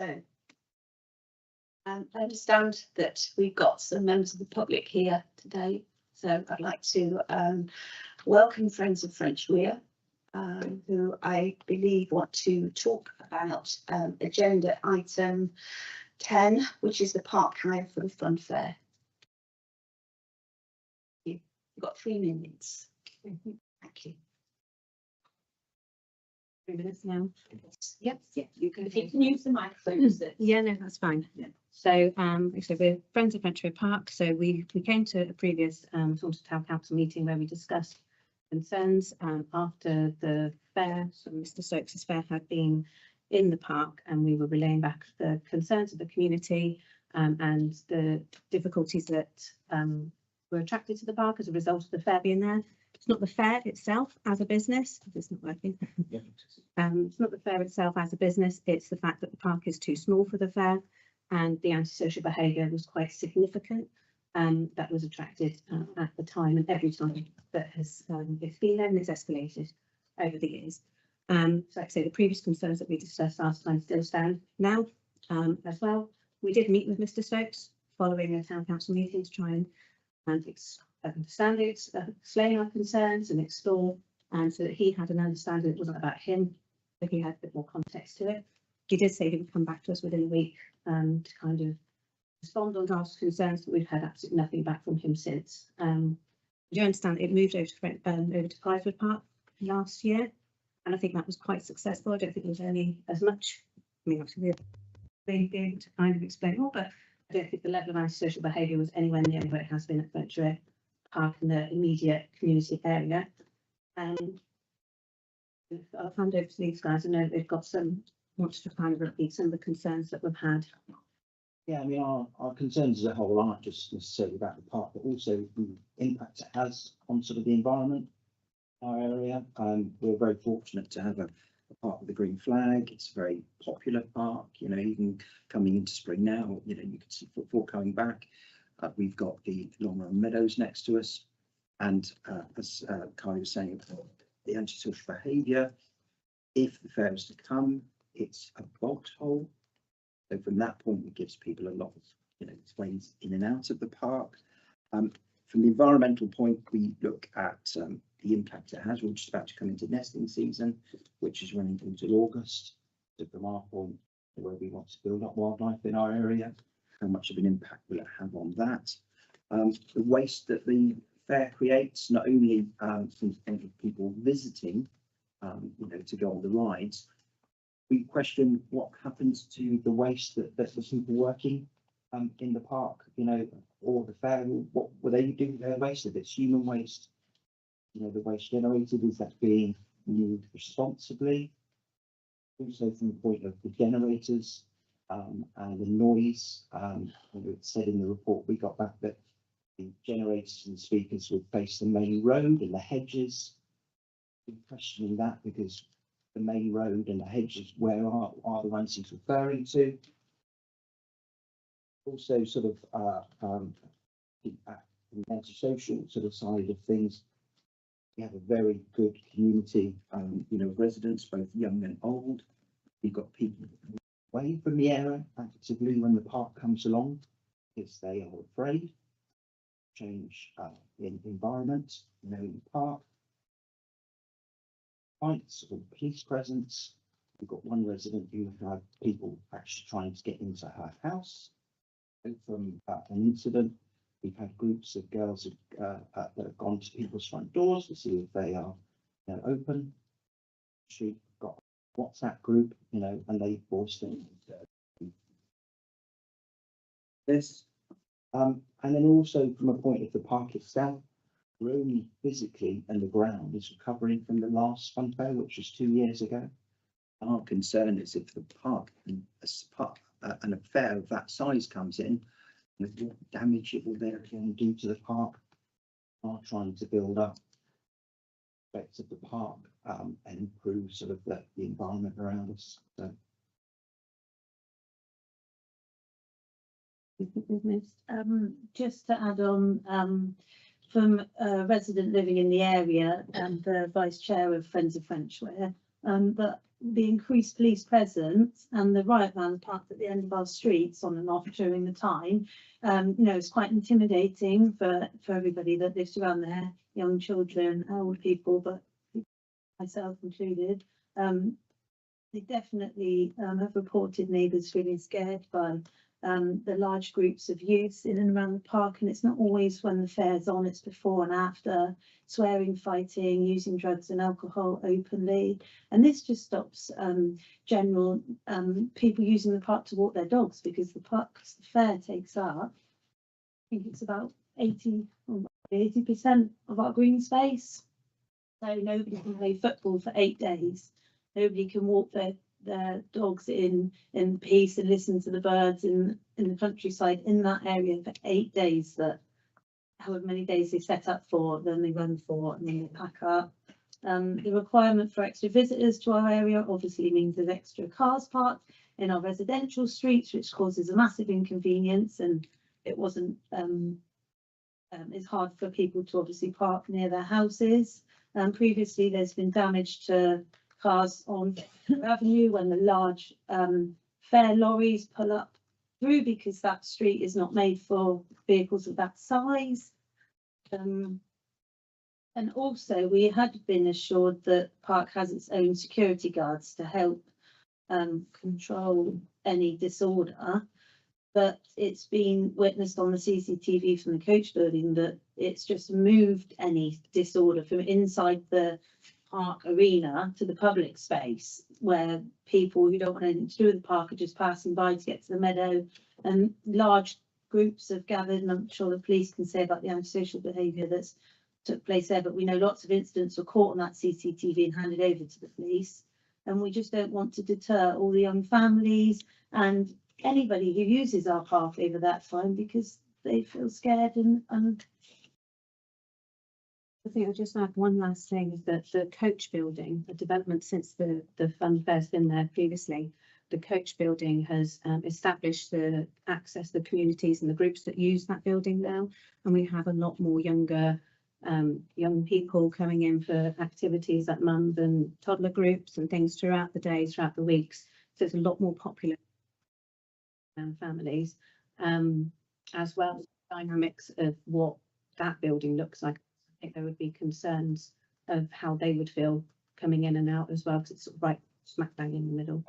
So, I understand that we've got some members of the public here today, so I'd like to welcome Friends of French Weir, who I believe want to talk about agenda item 10, which is the park hire for the fun fair. You've got 3 minutes. Thank you. 3 minutes now. Yep. Yeah, you can. If you can use the microphone. Yeah, no, that's fine. Yeah. So, so we're Friends of French Weir Park. So we came to a previous Taunton Town Council meeting where we discussed concerns after the fair. So Mr. Stokes' fair had been in the park, and we were relaying back the concerns of the community and the difficulties that were attracted to the park as a result of the fair being there. It's not the fair itself as a business. It's not working. It's not the fair itself as a business. It's the fact that the park is too small for the fair, and the antisocial behaviour was quite significant. That was attracted at the time, and every time that has it's been there and it's escalated over the years. So like I say, the previous concerns that we discussed last time still stand now as well. We did meet with Mr. Stokes following a town council meeting to try and understand it, explain our concerns and explore, and so that he had an understanding it wasn't about him, but he had a bit more context to it. He did say he would come back to us within a week to kind of respond on our concerns, but we've had absolutely nothing back from him since. We do understand it moved over to Fivewood Park last year, and I think that was quite successful. I don't think there was any as much. I mean, obviously we'll be able to kind of explain more, but I don't think the level of antisocial behaviour was anywhere near where it has been at French Weir Park in the immediate community area. I'll hand over to these guys. I know they've got wanted to kind of repeat some of the concerns that we've had. Yeah, I mean, our concerns as a whole aren't just necessarily about the park, but also the impact it has on sort of the environment in our area. We're very fortunate to have a park with a green flag. It's a very popular park, you know, even coming into spring now, you know, you can see footfall coming back. We've got the Long Run Meadows next to us, and as Kai was saying, the antisocial behaviour, if the fair is to come, it's a box hole. So from that point, it gives people a lot of, you know, ways in and out of the park. From the environmental point, we look at the impact it has. We're just about to come into nesting season, which is running until August. So from our point, where we want to build up wildlife in our area, how much of an impact will it have on that? The waste that the fair creates, not only from the point of people visiting, you know, to go on the rides, we question what happens to the waste that the people working in the park, you know, or the fair. What will they do with their waste? If it's human waste, you know, the waste generated, is that being used responsibly? Also from the point of the generators and the noise, it said in the report we got back that the generators and speakers would face the main road and the hedges. We're questioning that because the main road and the hedges, where are the ones he's referring to? Also sort of the antisocial sort of side of things. We have a very good community, you know, residents, both young and old. We've got people away from the area actively when the park comes along because they are afraid change in environment, you know, in the park. Fights or police presence. We've got one resident who had people actually trying to get into her house. And from an incident, we've had groups of girls that have gone to people's front doors to see if they are, you know, open. She's got a WhatsApp group, you know, and they voiced this. And then also from a point of the park itself, we're only physically and the ground is recovering from the last fun fair, which was 2 years ago. Our concern is if the park and an affair of that size comes in, what damage it will therefore do to the park. We are trying to build up aspects of the park and improve sort of the environment around us. So. Just to add on, from a resident living in the area and the vice chair of Friends of French Weir, but the increased police presence and the riot vans parked at the end of our streets on and off during the time, it's quite intimidating for everybody that lives around there, young children, old people, but myself included. They definitely have reported neighbours feeling scared by the large groups of youths in and around the park, and it's not always when the fair's on, it's before and after, swearing, fighting, using drugs and alcohol openly. And this just stops general people using the park to walk their dogs, because the fair takes up, I think it's about 80% of our green space. So nobody can play football for 8 days. Nobody can walk their dogs in peace and listen to the birds in the countryside in that area for 8 days. That however many days they set up for, then they run for, and then they pack up. The requirement for extra visitors to our area obviously means there's extra cars parked in our residential streets, which causes a massive inconvenience, and it wasn't. It's hard for people to obviously park near their houses. Previously, there's been damage to cars on Avenue when the large fair lorries pull up through, because that street is not made for vehicles of that size. And also we had been assured that the park has its own security guards to help control any disorder. But it's been witnessed on the CCTV from the coach building that it's just moved any disorder from inside the park arena to the public space, where people who don't want anything to do with the park are just passing by to get to the meadow, and large groups have gathered. And I'm sure the police can say about the antisocial behaviour that's took place there, but we know lots of incidents were caught on that CCTV and handed over to the police. And we just don't want to deter all the young families and anybody who uses our park over that time, because they feel scared. And I think I'll just add one last thing, is that the coach building, the development since the fun fair's been there previously, the coach building has established the access, the communities and the groups that use that building now, and we have a lot more young people coming in for activities like mums and toddler groups and things throughout the day, throughout the weeks. So it's a lot more popular families, as well as dynamics of what that building looks like. I think there would be concerns of how they would feel coming in and out as well, because it's sort of right smack bang in the middle.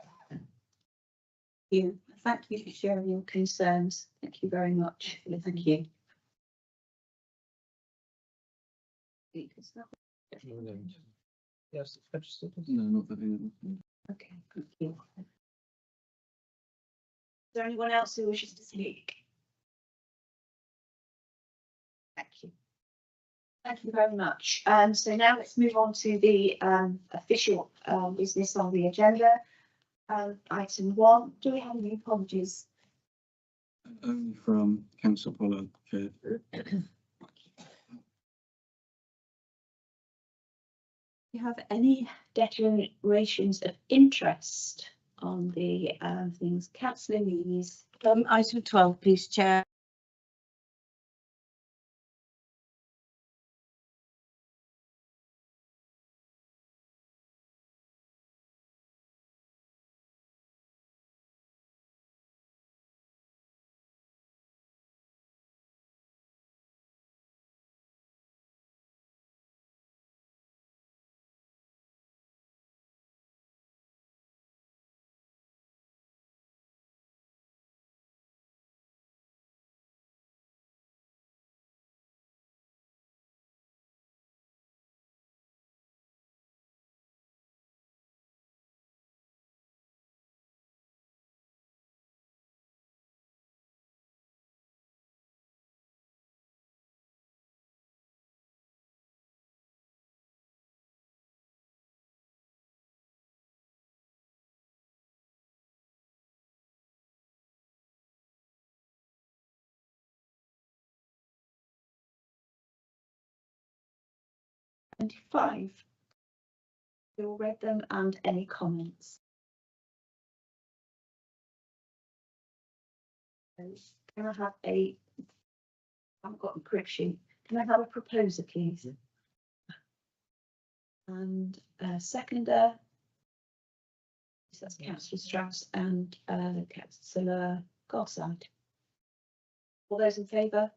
Thank you for sharing your concerns. Thank you very much. Thank you. Yes, registered. No, not that. Okay, thank you. Is there anyone else who wishes to speak? Thank you. Thank you very much. So now let's move on to the official business on the agenda. Item 1, do we have any apologies? Only from Council Pollard, Chair. Do you have any declarations of interest on the things? Councillor Lees. Item 12, please, Chair. Five. You all read them, and any comments? Can I have a? I've got a crib sheet. Can I have a proposer, please? And a seconder. So that's Councillor Strauss and Councillor Garside. All those in favour?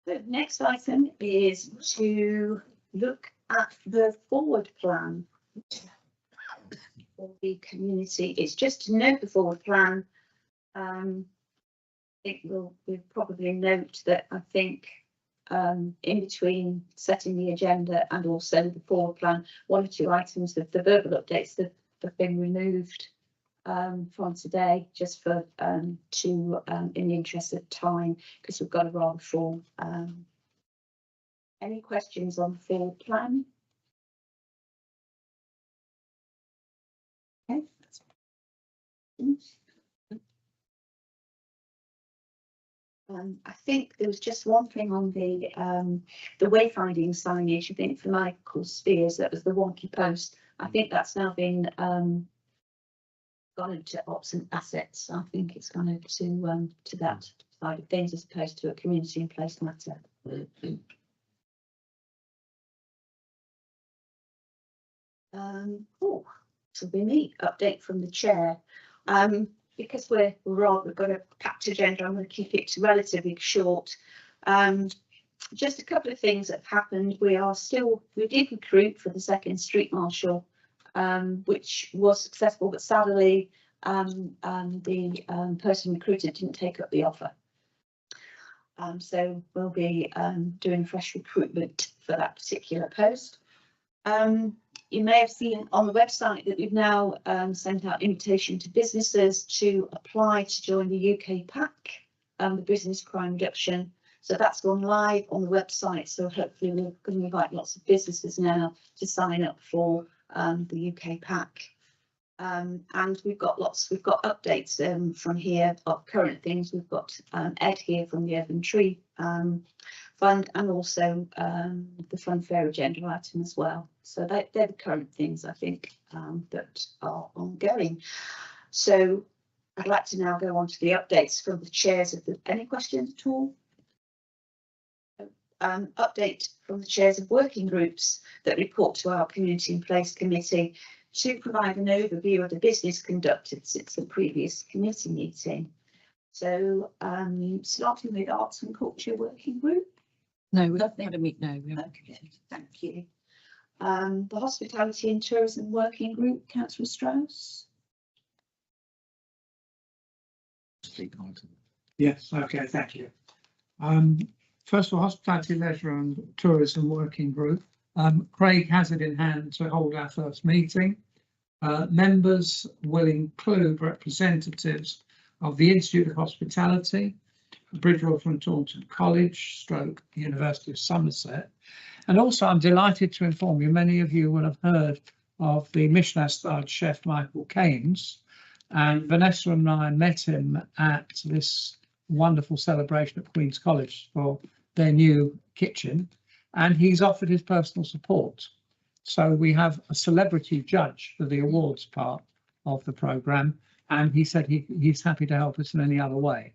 The next item is to look at the forward plan for the community. It's just to note the forward plan. We'll probably note that I think in between setting the agenda and also the forward plan, one or two items of the verbal updates that have been removed from today, just for in the interest of time, because we've got a rather full. Any questions on the forward plan? Okay. I think there was just one thing on the wayfinding signage. I think for Michael Spears, that was the wonky post. I think that's now been gone into ops and assets. I think it's gone over to that side of things as opposed to a community in place matter. Oh, this will be me. Update from the chair. Because we've got a packed agenda, I'm going to keep it relatively short. Just a couple of things that have happened. We did recruit for the second street marshal, which was successful, but sadly the person recruited didn't take up the offer. So we'll be doing fresh recruitment for that particular post. You may have seen on the website that we've now sent out invitation to businesses to apply to join the UK PAC, the Business Crime Reduction. So that's gone live on the website. So hopefully we're going to invite lots of businesses now to sign up for the UK PAC. And we've got updates from here of current things. We've got Ed here from the Urban Tree Fund, and also the Fun Fair agenda item as well. So they're the current things I think that are ongoing. So I'd like to now go on to the updates from the chairs of the. Any questions at all? Update from the chairs of working groups that report to our Community in Place Committee to provide an overview of the business conducted since the previous committee meeting. So starting with Arts and Culture Working Group. No, we haven't had a meet. No, Okay, thank you. The Hospitality and Tourism Working Group, Councillor Strauss. Yes, okay, thank you. First of all, Hospitality, Leisure and Tourism Working Group. Craig has it in hand to hold our first meeting. Members will include representatives of the Institute of Hospitality, Bridgewater and Taunton College, stroke University of Somerset. And also I'm delighted to inform you, many of you will have heard of the Michelin-starred chef Michael Keynes, and Vanessa and I met him at this wonderful celebration at Queen's College for their new kitchen, and he's offered his personal support. So we have a celebrity judge for the awards part of the programme, and he said he's happy to help us in any other way,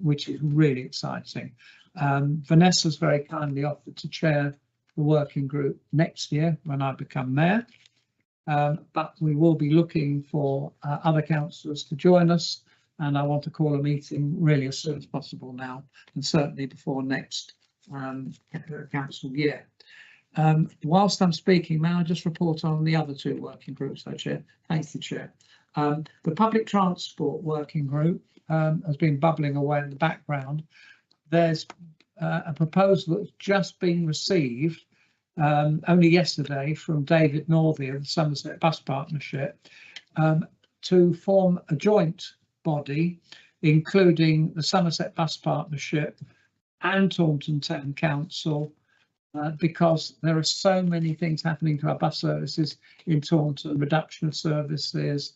which is really exciting. Vanessa's very kindly offered to chair the working group next year when I become mayor, but we will be looking for other councillors to join us, and I want to call a meeting really as soon as possible now, and certainly before next council year. Whilst I'm speaking, may I just report on the other two working groups, though, Chair? Thank you, Chair. The Public Transport Working Group has been bubbling away in the background. There's a proposal that's just been received only yesterday from David Northey of the Somerset Bus Partnership to form a joint body, including the Somerset Bus Partnership and Taunton Town Council, because there are so many things happening to our bus services in Taunton, reduction of services,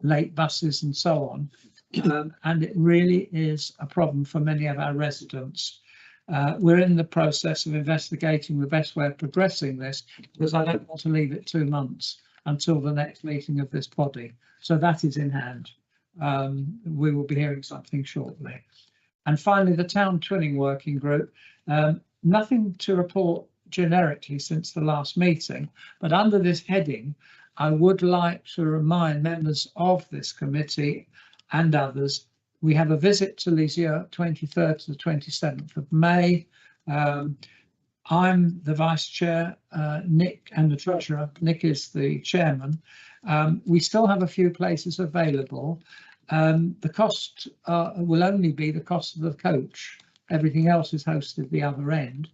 late buses and so on. And it really is a problem for many of our residents. We're in the process of investigating the best way of progressing this, because I don't want to leave it 2 months until the next meeting of this body. So that is in hand. we will be hearing something shortly. And finally, the Town Twinning Working Group. Nothing to report generically since the last meeting, but under this heading, I would like to remind members of this committee and others, we have a visit to Lisieux, 23rd to the 27th of May. I'm the vice chair, Nick and the treasurer. Nick is the chairman. We still have a few places available. The cost will only be the cost of the coach. Everything else is hosted the other end.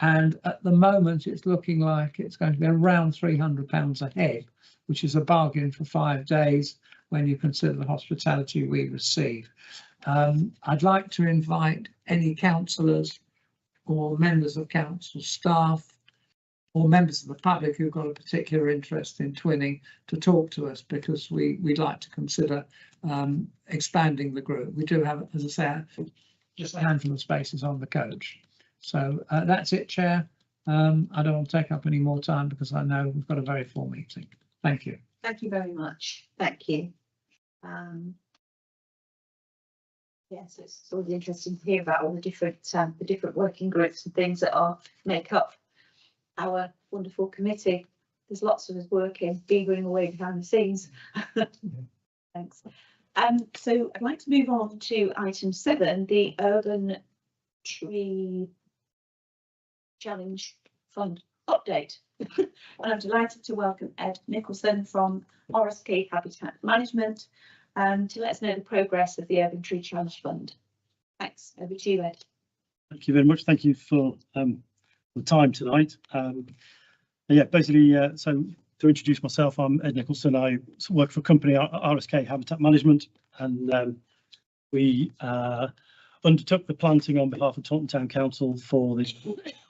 And at the moment, it's looking like it's going to be around £300 a head, which is a bargain for 5 days when you consider the hospitality we receive. I'd like to invite any councillors or members of council staff or members of the public who've got a particular interest in twinning to talk to us, because we'd like to consider expanding the group. We do have, as I say, just a handful of spaces on the coach. So that's it, Chair. I don't want to take up any more time because I know we've got a very full meeting. Thank you. Thank you very much. Thank you. Yes, it's always interesting to hear about all the different working groups and things that make up our wonderful committee. There's lots of us working, beavering away behind the scenes. Thanks. So I'd like to move on to item 7, the Urban Tree Challenge Fund update. And I'm delighted to welcome Ed Nicholson from RSK Habitat Management to let us know the progress of the Urban Tree Challenge Fund. Thanks. Over to you, Ed. Thank you very much. Thank you for the time tonight. Yeah, basically, so to introduce myself, I'm Ed Nicholson. I work for a company, RSK Habitat Management, and we undertook the planting on behalf of Taunton Town Council for the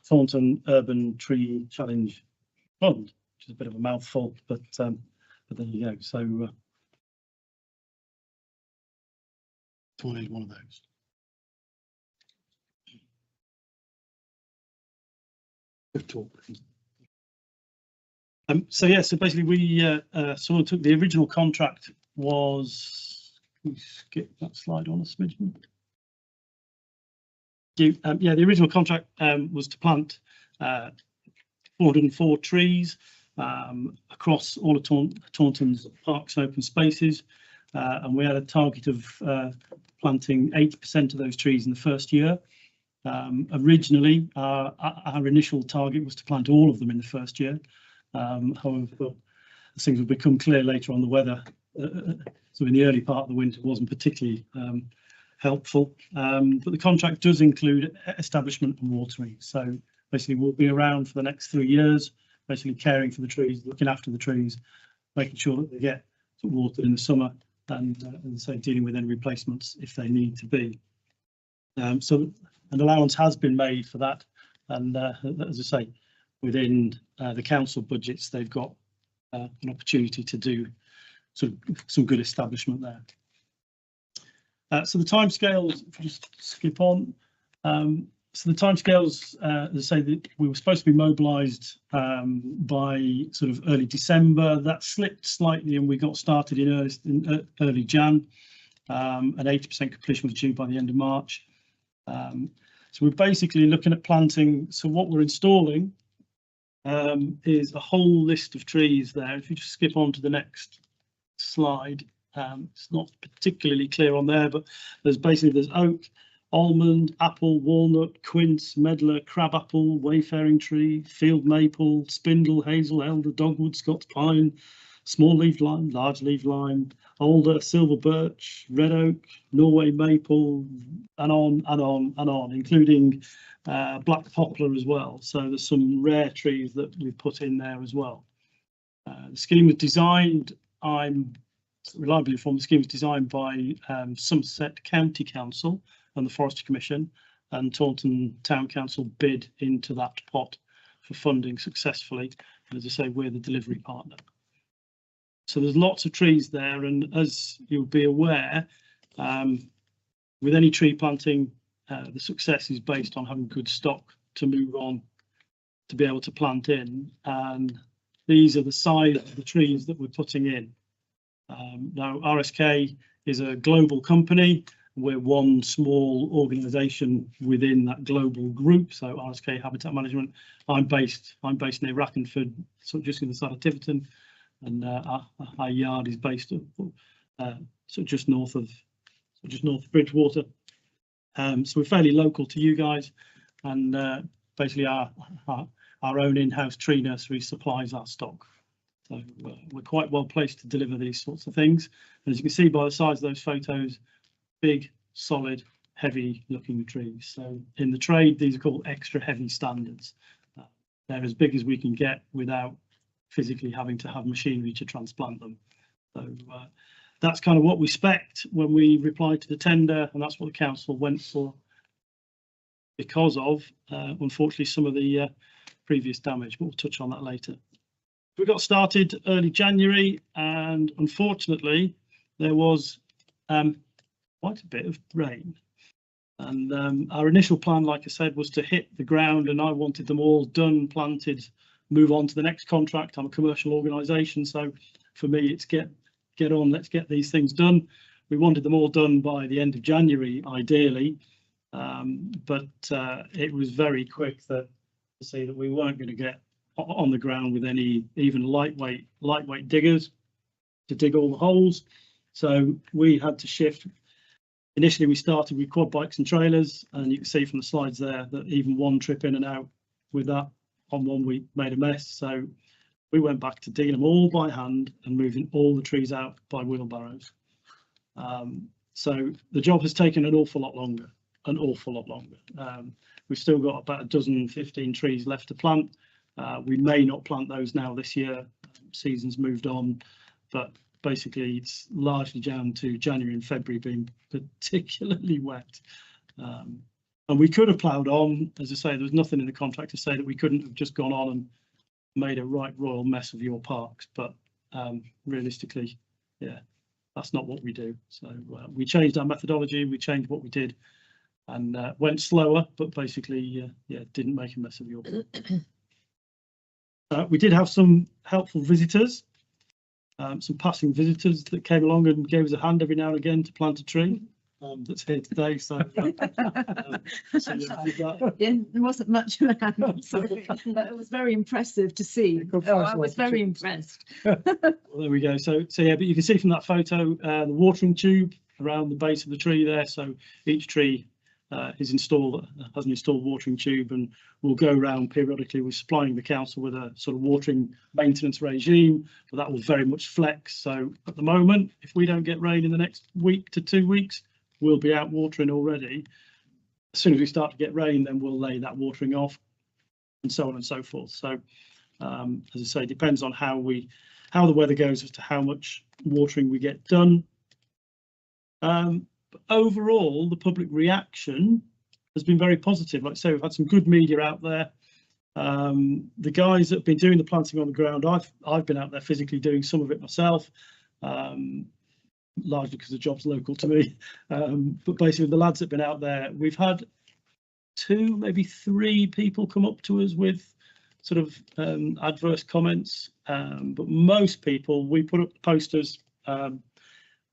Taunton Urban Tree Challenge Fund, which is a bit of a mouthful, but there you go. So so I need one of those. Good talk. So yeah, so basically we sort of took the original contract was, can we skip that slide on a smidgen? Yeah, the original contract was to plant 404 trees across all of Taunton's parks and open spaces, and we had a target of planting 80% of those trees in the first year. Originally, our initial target was to plant all of them in the first year. However, as things have become clear later on, the weather, so in the early part of the winter, wasn't particularly helpful. But the contract does include establishment and watering. So basically, we'll be around for the next 3 years, basically caring for the trees, looking after the trees, making sure that they get watered in the summer, and so dealing with any replacements if they need to be. So an allowance has been made for that, and as I say, within the council budgets, they've got an opportunity to do some good establishment there. So the timescales, if we just skip on. So the timescales, as I say, that we were supposed to be mobilised by sort of early December. That slipped slightly, and we got started in early Jan. And 80% completion was due by the end of March. So we're basically looking at planting. So what we're installing is a whole list of trees there. If you just skip on to the next slide, it's not particularly clear on there, but there's oak, almond, apple, walnut, quince, medlar, crabapple, wayfaring tree, field maple, spindle, hazel, elder, dogwood, Scots pine, small leaf lime, large leaf lime, alder, silver birch, red oak, Norway maple, and on and on and on, including black poplar as well. So there's some rare trees that we've put in there as well. The scheme was designed, I'm reliably informed, the scheme was designed by Somerset County Council and the Forestry Commission, and Taunton Town Council bid into that pot for funding successfully. And as I say, we're the delivery partner. So there's lots of trees there, and as you'll be aware, with any tree planting, the success is based on having good stock to move on to be able to plant in, and these are the size of the trees that we're putting in. Now RSK is a global company. We're one small organisation within that global group. So RSK Habitat Management. I'm based near Rackenford, so just in the side of Tiverton, and our yard is based so just north of Bridgewater. So we're fairly local to you guys, and basically our own in-house tree nursery supplies our stock. So we're quite well placed to deliver these sorts of things. And as you can see by the size of those photos, big, solid, heavy looking trees. So in the trade, these are called extra heavy standards. They're as big as we can get without physically having to have machinery to transplant them. So that's kind of what we spec'd when we replied to the tender, and that's what the council went for because of, unfortunately, some of the previous damage, but we'll touch on that later. We got started early January, and unfortunately, there was quite a bit of rain. And our initial plan, like I said, was to hit the ground, and I wanted them all done, planted, move on to the next contract. I'm a commercial organisation, so for me, it's get on, let's get these things done. We wanted them all done by the end of January, ideally, but it was very quick to see that we weren't going to get on the ground with any even lightweight diggers to dig all the holes. So we had to shift. Initially, we started with quad bikes and trailers, and you can see from the slides there that even one trip in and out with that on 1 week made a mess. So we went back to digging them all by hand and moving all the trees out by wheelbarrows. So the job has taken an awful lot longer. We've still got about a dozen, 15 trees left to plant. We may not plant those now this year. Season's moved on, but basically it's largely down to January and February being particularly wet. And we could have ploughed on. As I say, there was nothing in the contract to say that we couldn't have just gone on and made a right royal mess of your parks, but realistically, yeah, that's not what we do. So we changed our methodology, we changed what we did, and went slower, but basically, yeah, didn't make a mess of your park. We did have some helpful visitors, some passing visitors that came along and gave us a hand every now and again to plant a tree. That's here today, so, so Yeah, there wasn't much of a hand, I'm sorry, but it was very impressive to see. I was very impressed. well, there we go. So yeah, but you can see from that photo the watering tube around the base of the tree there. So each tree has an installed watering tube, and we'll go around periodically with supplying the council with a sort of watering maintenance regime, but that will very much flex. So at the moment, if we don't get rain in the next week to 2 weeks, we'll be out watering already. As soon as we start to get rain, then we'll lay that watering off, and so on and so forth. So as I say, it depends on how the weather goes as to how much watering we get done. But overall, the public reaction has been very positive. Like I say, we've had some good media out there. The guys that have been doing the planting on the ground, I've been out there physically doing some of it myself, largely because the job's local to me. But basically, the lads that have been out there, we've had 2, maybe 3 people come up to us with sort of adverse comments. But most people, we put up posters.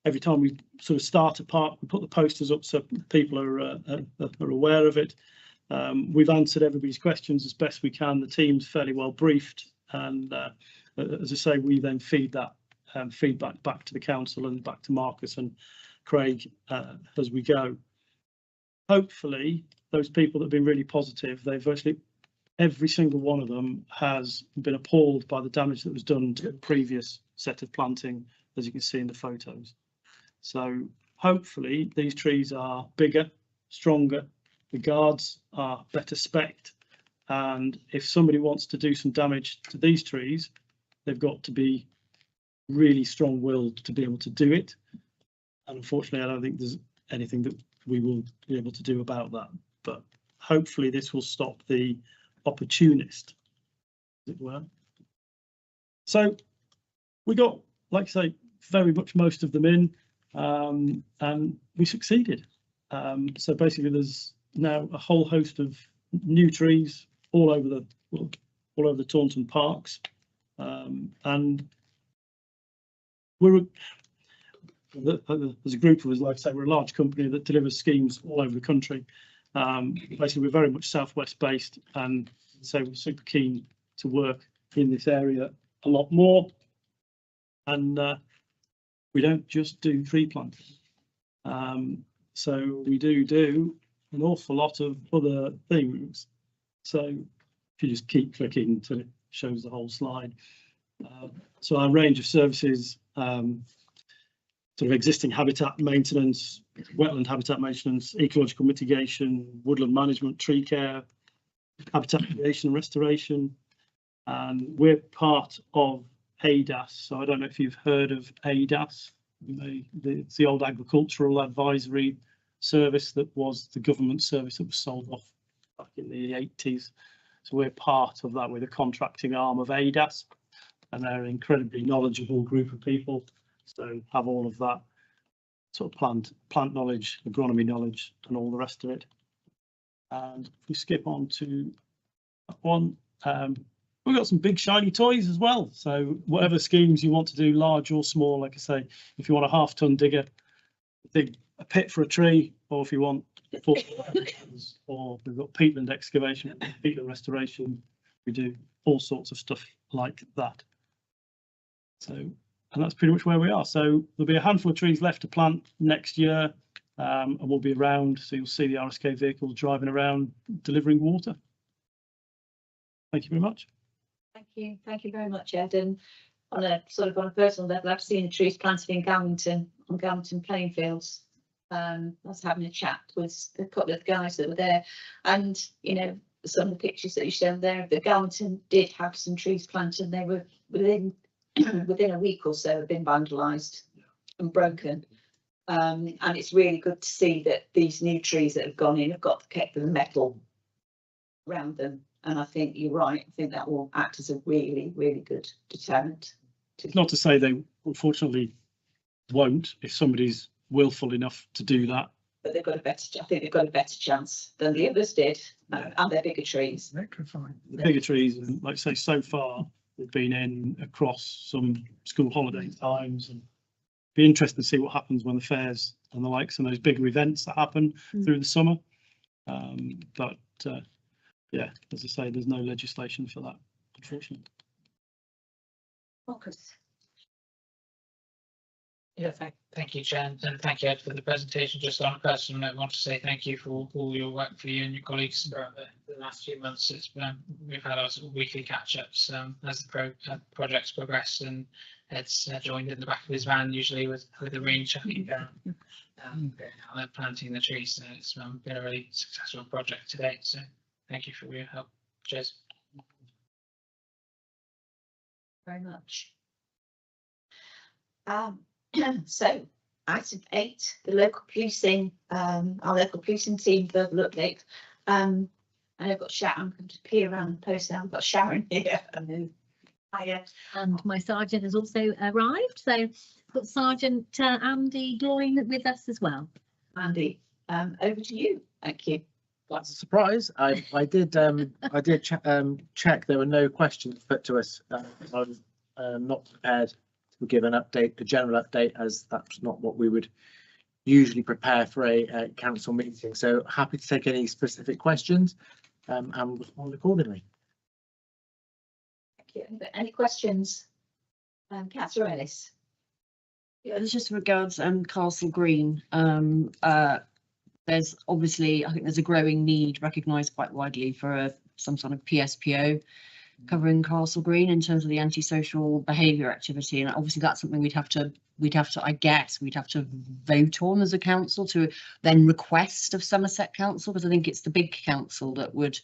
Every time we sort of start a park, we put the posters up so people are aware of it. We've answered everybody's questions as best we can. The team's fairly well briefed, and as I say, we then feed that feedback back to the council and back to Marcus and Craig as we go. Hopefully, those people that have been really positive, they've virtually every single one of them has been appalled by the damage that was done to the previous set of planting, as you can see in the photos. So hopefully these trees are bigger, stronger, the guards are better spec'd, and if somebody wants to do some damage to these trees, they've got to be really strong-willed to be able to do it. And unfortunately, I don't think there's anything that we will be able to do about that. But hopefully this will stop the opportunist, as it were. So we got, like I say, very much most of them in. And we succeeded. So basically, there's now a whole host of new trees all over the Taunton parks, and There's a group of us, like I say, we're a large company that delivers schemes all over the country. Basically, we're very much southwest based, and so we're super keen to work in this area a lot more. And we don't just do tree planting. So we do an awful lot of other things. So if you just keep clicking until it shows the whole slide. So our range of services, sort of existing habitat maintenance, wetland habitat maintenance, ecological mitigation, woodland management, tree care, habitat creation and restoration. And we're part of ADAS. So I don't know if you've heard of ADAS. It's the old agricultural advisory service that was the government service that was sold off back in the 80s. So we're part of that. We're the contracting arm of ADAS, and they're an incredibly knowledgeable group of people. So have all of that sort of plant knowledge, agronomy knowledge, and all the rest of it. And if we skip on to that one, we've got some big shiny toys as well. So whatever schemes you want to do, large or small, like I say, if you want a half-ton digger, dig a pit for a tree, or if you want or we've got peatland excavation, peatland restoration, we do all sorts of stuff like that. So, and that's pretty much where we are. So there'll be a handful of trees left to plant next year, and we'll be around. So you'll see the RSK vehicles driving around delivering water. Thank you very much. Thank you very much, Ed. And on a personal level, I've seen the trees planted in Galmington, on Galmington playing fields. I was having a chat with a couple of guys that were there, and you know, some of the pictures that you showed there, the Galmington did have some trees planted, and they were within a week or so have been vandalised and broken. And it's really good to see that these new trees that have gone in have kept the metal around them. And I think you're right. I think that will act as a really, really good deterrent. Not to say they unfortunately won't if somebody's willful enough to do that. But they've got a better. I think they've got a better chance than the others did, and they're bigger trees. Electrifying. The bigger trees, and like I say, so far they've been in across some school holiday times, and be interesting to see what happens when the fairs and the likes and those bigger events that happen through the summer. But yeah, as I say, there's no legislation for that, unfortunately. Marcus. Yeah, thank you, Jen, and thank you, Ed, for the presentation. Just on a personal note, I want to say thank you for all your work for you and your colleagues throughout the last few months. It's been, we've had our sort of weekly catch-ups as the projects progress, and Ed's joined in the back of his van, usually with the rain chucking down, planting the trees. So it's been a really successful project today. So thank you for your help. Cheers. Very much. So item 8, the local policing, our local policing team verbal update. And I've got Sharon. I'm going to peer around the post now. I've got Sharon here. Hiya. And my sergeant has also arrived. So I've got Sergeant Andy Gloyn with us as well. Andy, over to you. Thank you. That's a surprise. I did check there were no questions put to us. I was not prepared to give an update, a general update, as that's not what we would usually prepare for a council meeting. So happy to take any specific questions and respond accordingly. Thank you. Any questions? Councillor Ellis. Yeah, it's just regards Castle Green. There's obviously, I think there's a growing need recognised quite widely for some sort of PSPO covering Castle Green in terms of the antisocial behaviour activity, and obviously that's something we'd have to I guess we'd have to vote on as a council to then request of Somerset Council, because I think it's the big council that would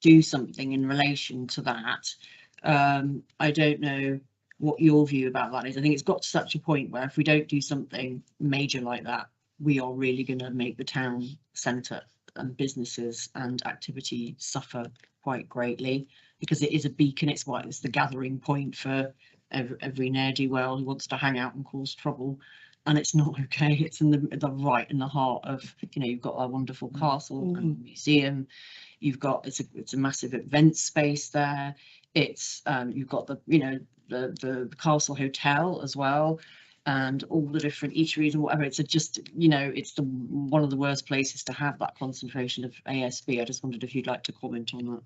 do something in relation to that. I don't know what your view about that is. I think it's got to such a point where if we don't do something major like that, we are really going to make the town centre and businesses and activity suffer quite greatly, because it is a beacon. It's the gathering point for every ne'er-do-well who wants to hang out and cause trouble, and it's not okay. It's in the right in the heart of, you know, you've got a wonderful castle and museum. You've got it's a massive event space there. It's you've got the castle hotel as well. and all the different eateries and whatever. It's just, you know, it's one of the worst places to have that concentration of ASB. I just wondered if you'd like to comment on that.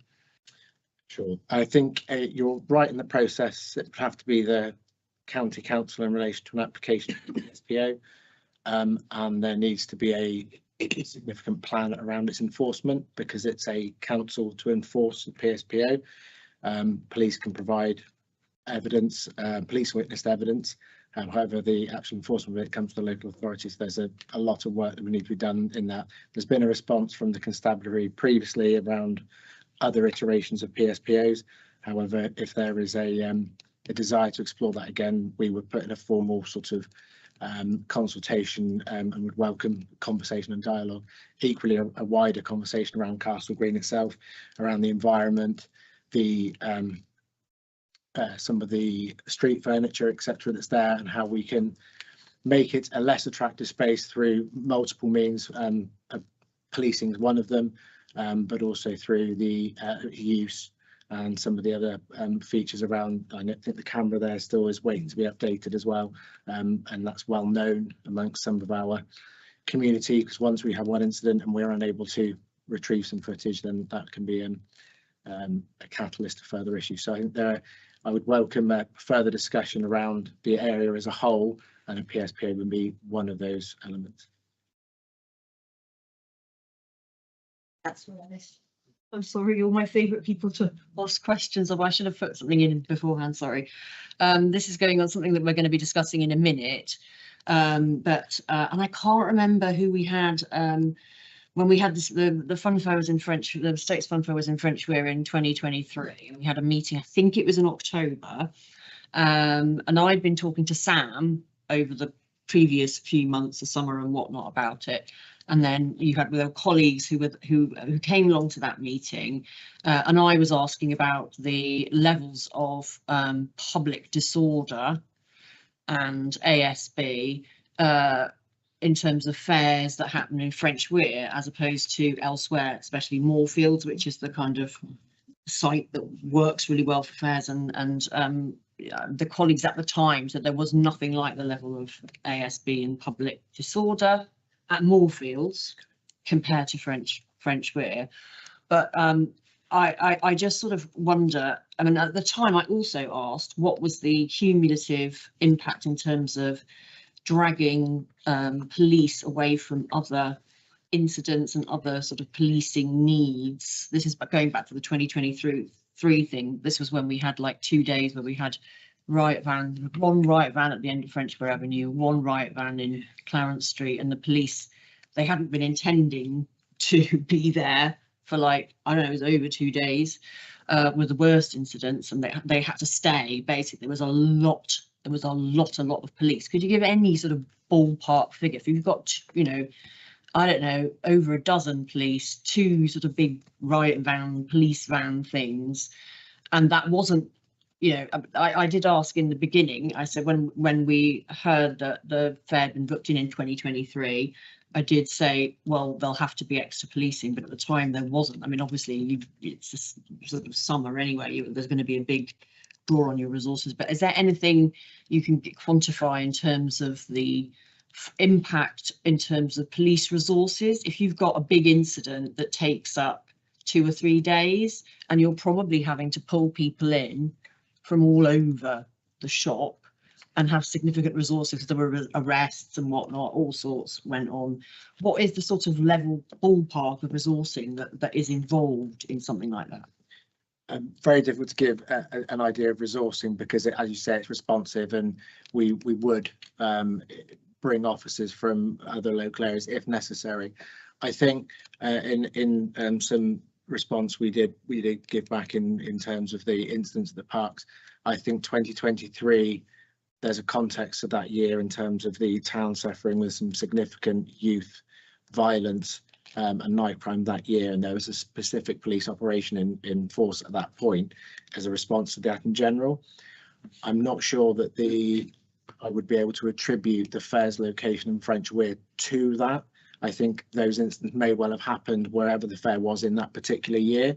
Sure. I think you're right in the process. It would have to be the county council in relation to an application for the PSPO, and there needs to be a significant plan around its enforcement because it's a council to enforce the PSPO. Police can provide evidence, police witnessed evidence. However, the actual enforcement when it comes to the local authorities, there's a lot of work that we need to be done in that. There's been a response from the constabulary previously around other iterations of PSPOs. However, if there is a desire to explore that again, we would put in a formal sort of consultation and would welcome conversation and dialogue. Equally, a wider conversation around Castle Green itself, around the environment, the some of the street furniture, etc., that's there, and how we can make it a less attractive space through multiple means. Policing is one of them, but also through the use and some of the other features around. I think the camera there still is waiting to be updated as well, and that's well known amongst some of our community, because once we have one incident and we're unable to retrieve some footage, then that can be a catalyst to further issues. So I think I would welcome a further discussion around the area as a whole, and a PSPO would be one of those elements. That's nice. I'm sorry, you're my favourite people to ask questions of. I should have put something in beforehand, sorry. This is going on something that we're going to be discussing in a minute. And I can't remember who we had when we had this, the fun fair was in French, the States Fun Fair was in French Weir in 2023. And we had a meeting, I think it was in October. And I'd been talking to Sam over the previous few months of summer and whatnot about it. And then you had with our colleagues who came along to that meeting, and I was asking about the levels of public disorder and ASB in terms of fairs that happen in French Weir as opposed to elsewhere, especially Moorfields, which is the kind of site that works really well for fairs. And the colleagues at the time said there was nothing like the level of ASB and public disorder at Moorfields compared to French Weir. But I just sort of wonder, I mean, at the time I also asked what was the cumulative impact in terms of dragging police away from other incidents and other sort of policing needs. This is going back to the 2023 thing. This was when we had like 2 days where we had one riot van at the end of French Weir Avenue, one riot van in Clarence Street, and the police, they hadn't been intending to be there for like, I don't know, it was over 2 days, were the worst incidents, and they had to stay. Basically, there was a lot of police. Could you give any sort of ballpark figure? If you've got, you know, I don't know, over a dozen police, 2 sort of big riot van, police van things, and that wasn't, you know, I did ask in the beginning, I said when we heard that the fair had been booked in 2023, I did say, well, there'll have to be extra policing, but at the time there wasn't. I mean, obviously it's just sort of summer anyway, there's going to be a big draw on your resources, but is there anything you can quantify in terms of the impact in terms of police resources? If you've got a big incident that takes up 2 or 3 days and you're probably having to pull people in from all over the shop and have significant resources, there were arrests and whatnot, all sorts went on. What is the sort of level ballpark of resourcing that is involved in something like that? Very difficult to give an idea of resourcing because, as you say, it's responsive, and we would bring officers from other local areas if necessary. I think in some response we did give back in terms of the incidents of the parks. I think 2023, there's a context of that year in terms of the town suffering with some significant youth violence and night crime that year, and there was a specific police operation in force at that point as a response to that in general. I'm not sure that I would be able to attribute the fair's location in French Weir to that. I think those incidents may well have happened wherever the fair was in that particular year.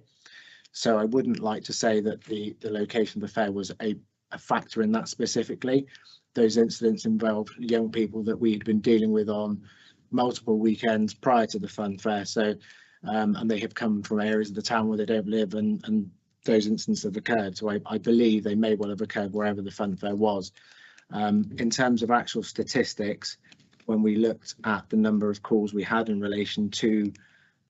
So I wouldn't like to say that the location of the fair was a factor in that specifically. those incidents involved young people that we had been dealing with on multiple weekends prior to the fun fair. So, and they have come from areas of the town where they don't live, and those incidents have occurred. So I believe they may well have occurred wherever the fun fair was. In terms of actual statistics, when we looked at the number of calls we had in relation to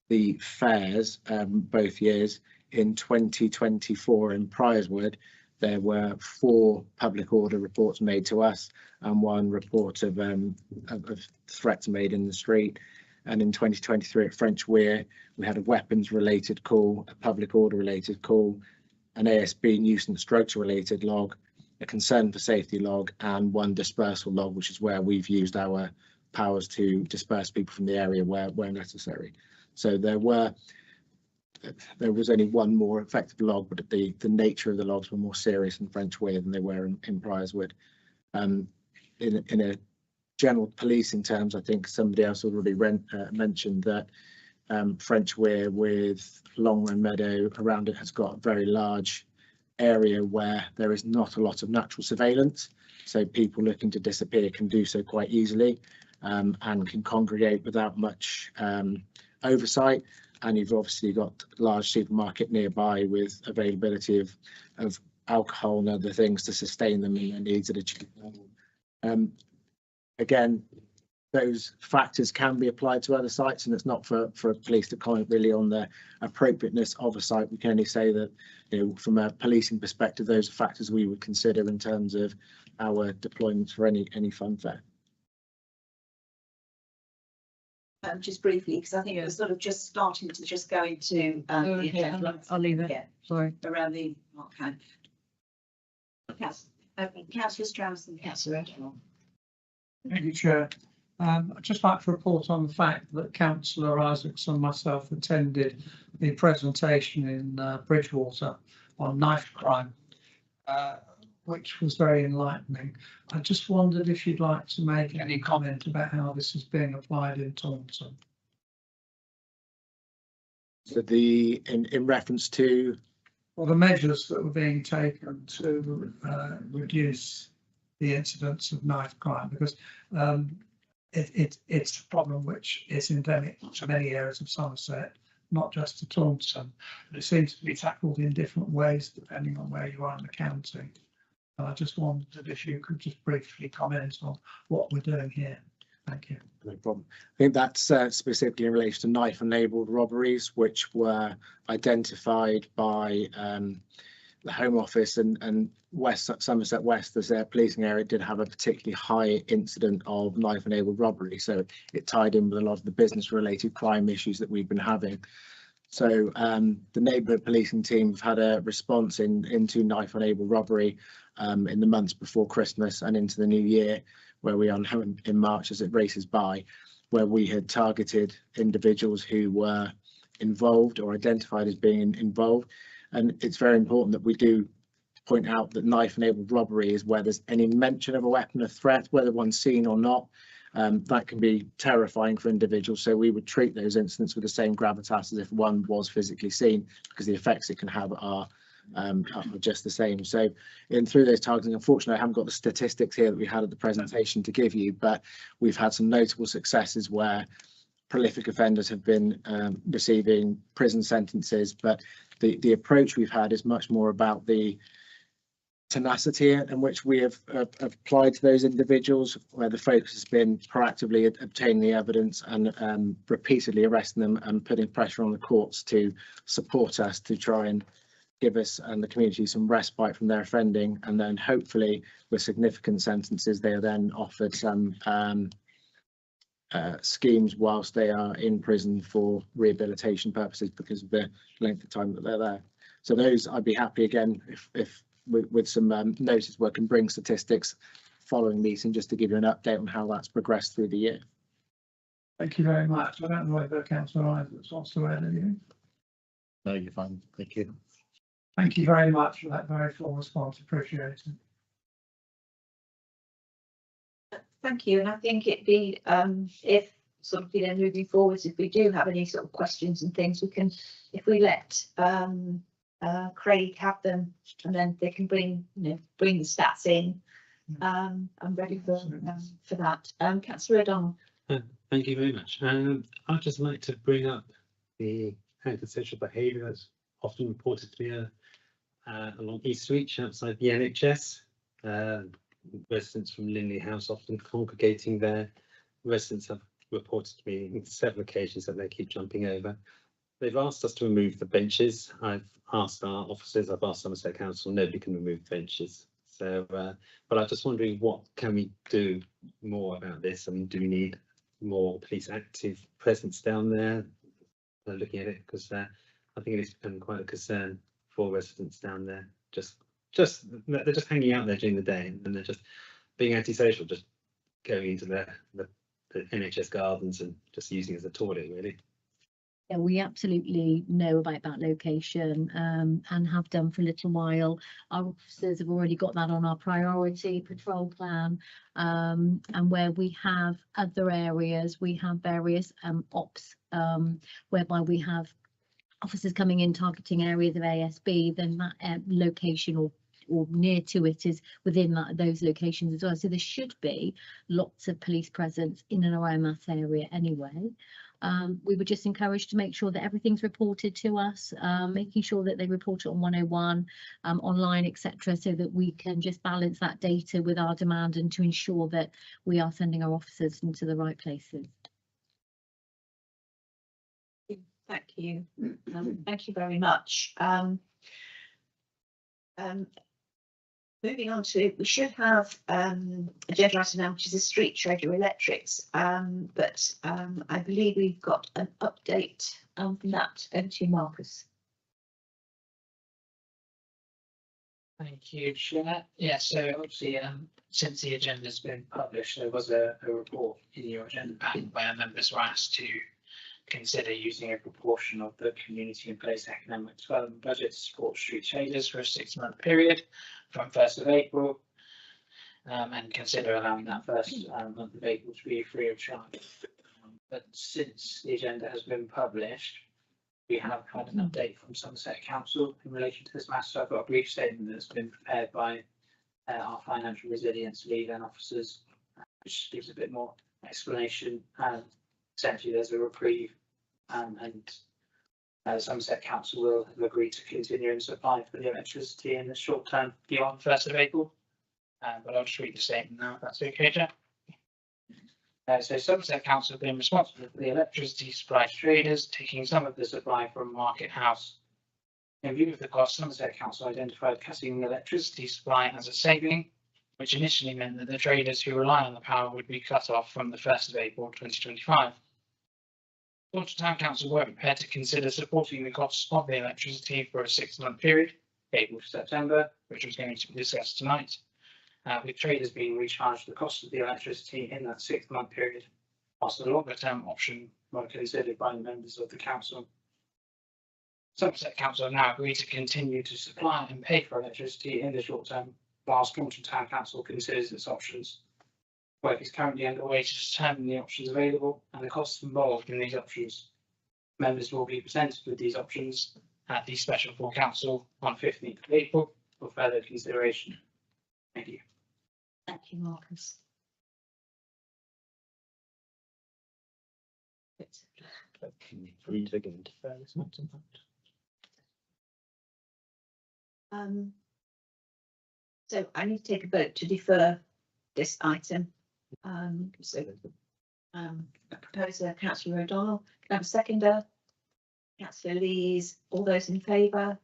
the fairs, both years, in 2024 in Priorswood, there were 4 public order reports made to us and 1 report of threats made in the street. And in 2023 at French Weir, we had a weapons related call, a public order related call, an ASB nuisance drugs related log, a concern for safety log, and 1 dispersal log, which is where we've used our powers to disperse people from the area where necessary. So there was only 1 more effective log, but the nature of the logs were more serious in French Weir than they were in Priorswood. In a general policing terms, I think somebody else already mentioned that French Weir with Longrun Meadow around it has got a very large area where there is not a lot of natural surveillance. So people looking to disappear can do so quite easily, and can congregate without much oversight. And you've obviously got large supermarket nearby with availability of alcohol and other things to sustain them in their needs at a cheap level. Again, those factors can be applied to other sites, and it's not for police to comment really on the appropriateness of a site. We can only say that, you know, from a policing perspective, those are factors we would consider in terms of our deployments for any fun fair. Just briefly, because I think it was sort of just starting to just go into the agenda. I'll leave it. Yeah, Sorry. around the okay. Councillor Strauss and Councillor Edward. Thank you, Chair. I'd just like to report on the fact that Councillor Isaacs and myself attended the presentation in Bridgewater on knife crime, which was very enlightening. I just wondered if you'd like to make any comment about how this is being applied in Taunton. So in reference to, Well, the measures that were being taken to reduce the incidence of knife crime, because it's a problem which is endemic to many areas of Somerset, not just to Taunton. But it seems to be tackled in different ways depending on where you are in the county. And I just wondered if you could just briefly comment on what we're doing here. Thank you. no problem. I think that's specifically in relation to knife-enabled robberies, which were identified by the Home Office and Somerset West, as their policing area, did have a particularly high incident of knife-enabled robbery. So it tied in with a lot of the business-related crime issues that we've been having. So the neighbourhood policing team have had a response into knife-enabled robbery in the months before Christmas and into the new year, where we are now in March as it races by, where we had targeted individuals who were involved or identified as being involved. And it's very important that we do point out that knife-enabled robbery is where there's any mention of a weapon of threat, whether one's seen or not. That can be terrifying for individuals. So we would treat those incidents with the same gravitas as if one was physically seen, because the effects it can have are just the same. So through those targeting, unfortunately, I haven't got the statistics here that we had at the presentation to give you, but we've had some notable successes where prolific offenders have been receiving prison sentences. But the approach we've had is much more about the tenacity in which we have applied to those individuals, where the focus has been proactively obtaining the evidence and repeatedly arresting them and putting pressure on the courts to support us to try and give us and the community some respite from their offending. And then hopefully with significant sentences, they are then offered some schemes whilst they are in prison for rehabilitation purposes because of the length of time that they're there. So those, I'd be happy again if with some notice work and bring statistics following meeting, just to give you an update on how that's progressed through the year. Thank you very much. I don't know whether Councillor Isaacs wants to add anything. No, you're fine. Thank you. Thank you very much for that very full response. Appreciate it. Thank you, and I think it'd be if sort of moving forwards, if we do have any sort of questions and things, we can, if we let Craig have them, and then they can bring the stats in I'm ready for that. Councillor O'Donnell. Thank you very much. I'd just like to bring up the antisocial behaviour that's often reported to me along East Reach outside the NHS. Residents from Linley House often congregating there. Residents have reported to me on several occasions that they keep jumping over. They've asked us to remove the benches. I've asked our officers, I've asked Somerset Council, nobody can remove benches. So, but I'm just wondering, what can we do more about this? I mean, do we need more police active presence down there? Looking at it, because I think it is becoming quite a concern for residents down there. They're just hanging out there during the day, and they're just being antisocial, just going into the NHS gardens and just using it as a toilet, really. Yeah, we absolutely know about that location and have done for a little while. Our officers have already got that on our priority patrol plan, and where we have other areas, we have various ops whereby we have officers coming in targeting areas of ASB, then that location or near to it is within those locations as well. So there should be lots of police presence in and around that area anyway. We were just encouraged to make sure that everything's reported to us, making sure that they report it on 101, online, etc., so that we can just balance that data with our demand and to ensure that we are sending our officers into the right places. Thank you. Thank you very much. Moving on to, we should have agenda item now, which is the street treasure electrics, but I believe we've got an update from that. Over to you, Marcus. Thank you, Chair. Yeah, so obviously, since the agenda has been published, there was a report in your agenda pack where members were asked to consider using a proportion of the community and place economic development budget to support street traders for a 6-month period from 1st of April, and consider allowing that first month of April to be free of charge. But since the agenda has been published, we have had an update from Somerset Council in relation to this matter. So I've got a brief statement that's been prepared by our financial resilience lead and officers, which gives a bit more explanation. Essentially, there's a reprieve, and Somerset Council will have agreed to continue in supply for the electricity in the short term beyond 1st of April. But I'll just read the statement now, if that's okay, Chair. So Somerset Council have been responsible for the electricity supply to traders, taking some of the supply from Market House. In view of the cost, Somerset Council identified cutting the electricity supply as a saving, which initially meant that the traders who rely on the power would be cut off from the 1st of April 2025. Taunton Town Council were prepared to consider supporting the costs of the electricity for a 6-month period, April to September, which was going to be discussed tonight, with traders being recharged the cost of the electricity in that 6-month period, whilst a longer term option were considered by the members of the council. Somerset Council have now agreed to continue to supply and pay for electricity in the short term, whilst Taunton Town Council considers its options. Work is currently underway to determine the options available and the costs involved in these options. Members will be presented with these options at the special full council on 15th of April for further consideration. Thank you. Thank you, Marcus. So I need to take a vote to defer this item. Proposer Councillor O'Donnell, can I have a seconder? Councillor Lees, all those in favour?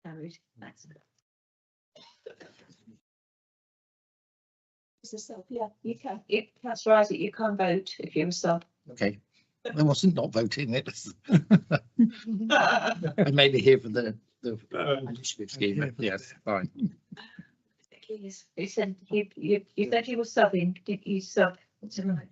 Carried. Thanks. Yeah, you can. Councillor Isaac, you can't vote if you're a sub. Okay, I wasn't not voting it. I may be here for the initiative scheme, but yes, fine. You said you said you were subbing, didn't you? Sub. That's right.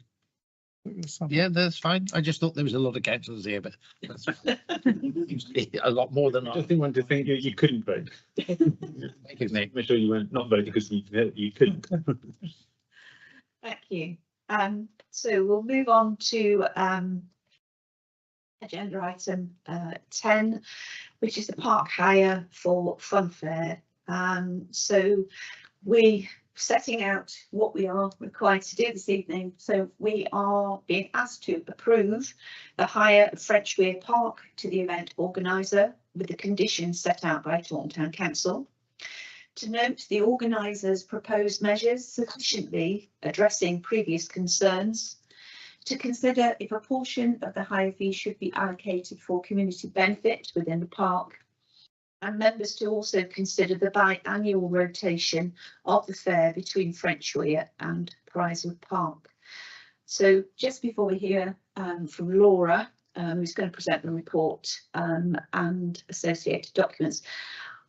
Yeah, that's fine. I just thought there was a lot of councillors here, but that's seems to be a lot more than I just didn't want to think you couldn't vote. Thank you, Nick. Make sure you weren't not voting because you couldn't. Thank you. So we'll move on to agenda item 10, which is the park hire for Fun Fair So we setting out what we are required to do this evening. So we are being asked to approve the hire of French Weir Park to the event organiser with the conditions set out by Taunton Town Council. To note the organisers' proposed measures sufficiently addressing previous concerns. To consider if a portion of the hire fee should be allocated for community benefit within the park. And members to also consider the biannual rotation of the fair between French Weir and Prizewood Park. So just before we hear from Laura, who's going to present the report and associated documents,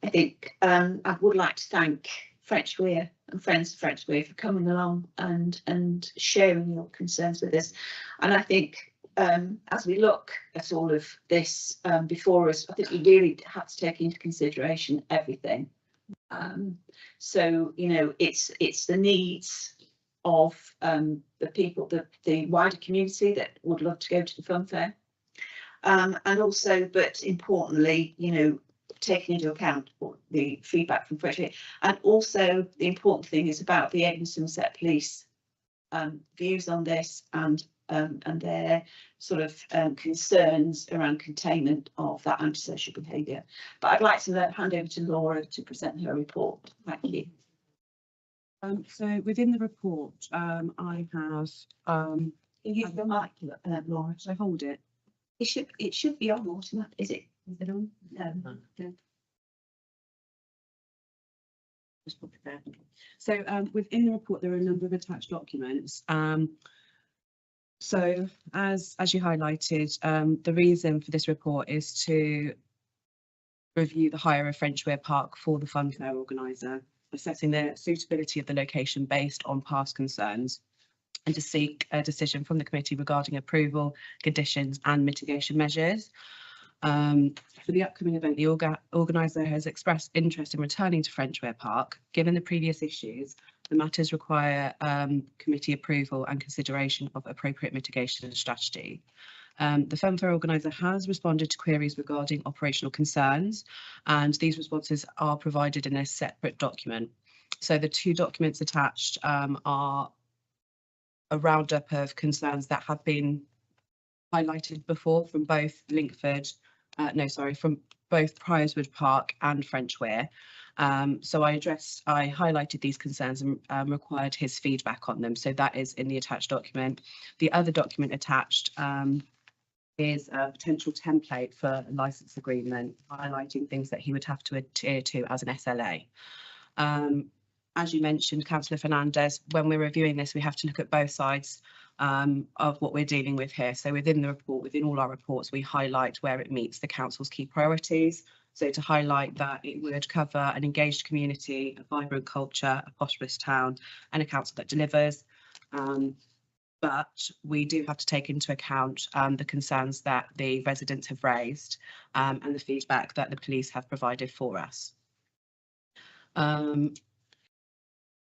I think I would like to thank French Weir and Friends of French Weir for coming along and sharing your concerns with us. And I think as we look at all of this before us, I think we really have to take into consideration everything. So, you know, it's the needs of the people, the wider community that would love to go to the fun fair. And also, but importantly, you know, taking into account the feedback from French Weir, and also the important thing is about the Somerset Police views on this and their sort of concerns around containment of that antisocial behaviour. But I'd like to hand over to Laura to present her report. Thank you. So within the report, I have Use the mic, Laura. should I hold it? It should be on automatic. Is it on? No. Just put it there. So within the report, there are a number of attached documents. So as you highlighted, the reason for this report is to review the hire of French Weir Park for the fun fair organiser, assessing the suitability of the location based on past concerns, and to seek a decision from the committee regarding approval, conditions and mitigation measures. For the upcoming event, the organiser has expressed interest in returning to French Weir Park. Given the previous issues, the matters require committee approval and consideration of appropriate mitigation and strategy. The fun fair organiser has responded to queries regarding operational concerns, and these responses are provided in a separate document. So the two documents attached are a roundup of concerns that have been highlighted before from both from both Prizewood Park and French Weir. So I highlighted these concerns and required his feedback on them. So that is in the attached document. The other document attached is a potential template for a licence agreement, highlighting things that he would have to adhere to as an SLA. As you mentioned, Councillor Fernandez, when we're reviewing this, we have to look at both sides of what we're dealing with here. So within the report, within all our reports, we highlight where it meets the council's key priorities. So to highlight that it would cover an engaged community, a vibrant culture, a prosperous town, and a council that delivers. But we do have to take into account the concerns that the residents have raised and the feedback that the police have provided for us.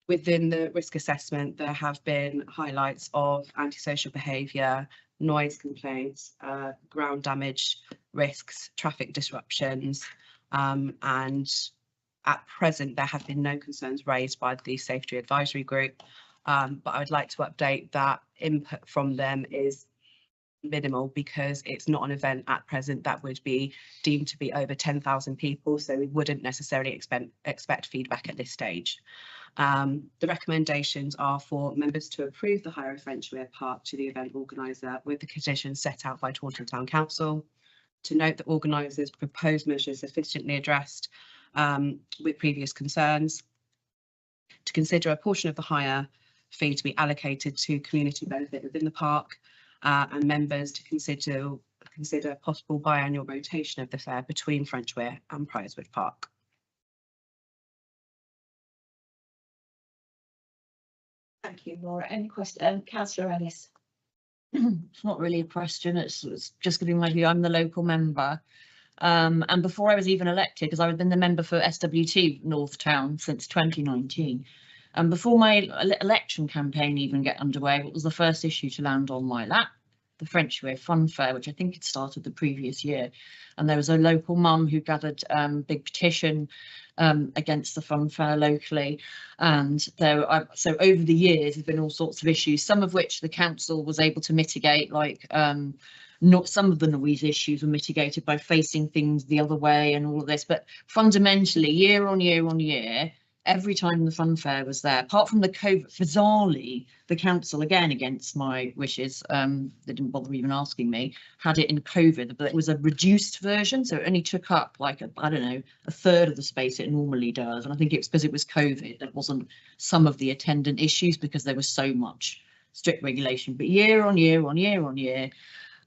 Within the risk assessment, there have been highlights of antisocial behaviour, noise complaints, ground damage risks, traffic disruptions, and at present there have been no concerns raised by the Safety Advisory Group, but I would like to update that input from them is minimal because it's not an event at present that would be deemed to be over 10,000 people, so we wouldn't necessarily expect feedback at this stage. The recommendations are for members to approve the hire of French Weir Park to the event organiser with the conditions set out by Taunton Town Council, to note that organisers' proposed measures sufficiently addressed with previous concerns, to consider a portion of the hire fee to be allocated to community benefit within the park, and members to consider possible biannual rotation of the fair between French Weir and Prizewood Park. Thank you, Laura. Any question? Councillor Ellis. It's not really a question, it's just giving my view. I'm the local member. And before I was even elected, because I've been the member for SWT North Town since 2019. And before my election campaign even get underway, what was the first issue to land on my lap? the French Weir Fun Fair, which I think had started the previous year. And there was a local mum who gathered big petition against the fun fair locally. And so over the years, there's been all sorts of issues, some of which the council was able to mitigate, like not some of the noise issues were mitigated by facing things the other way and all of this. But fundamentally, year on year on year, every time the fun fair was there, apart from the COVID, bizarrely, the council, again, against my wishes, they didn't bother even asking me, had it in COVID, but it was a reduced version. So it only took up like, I don't know, a third of the space it normally does. And I think it's because it was COVID. There wasn't some of the attendant issues because there was so much strict regulation. But year on year on year on year,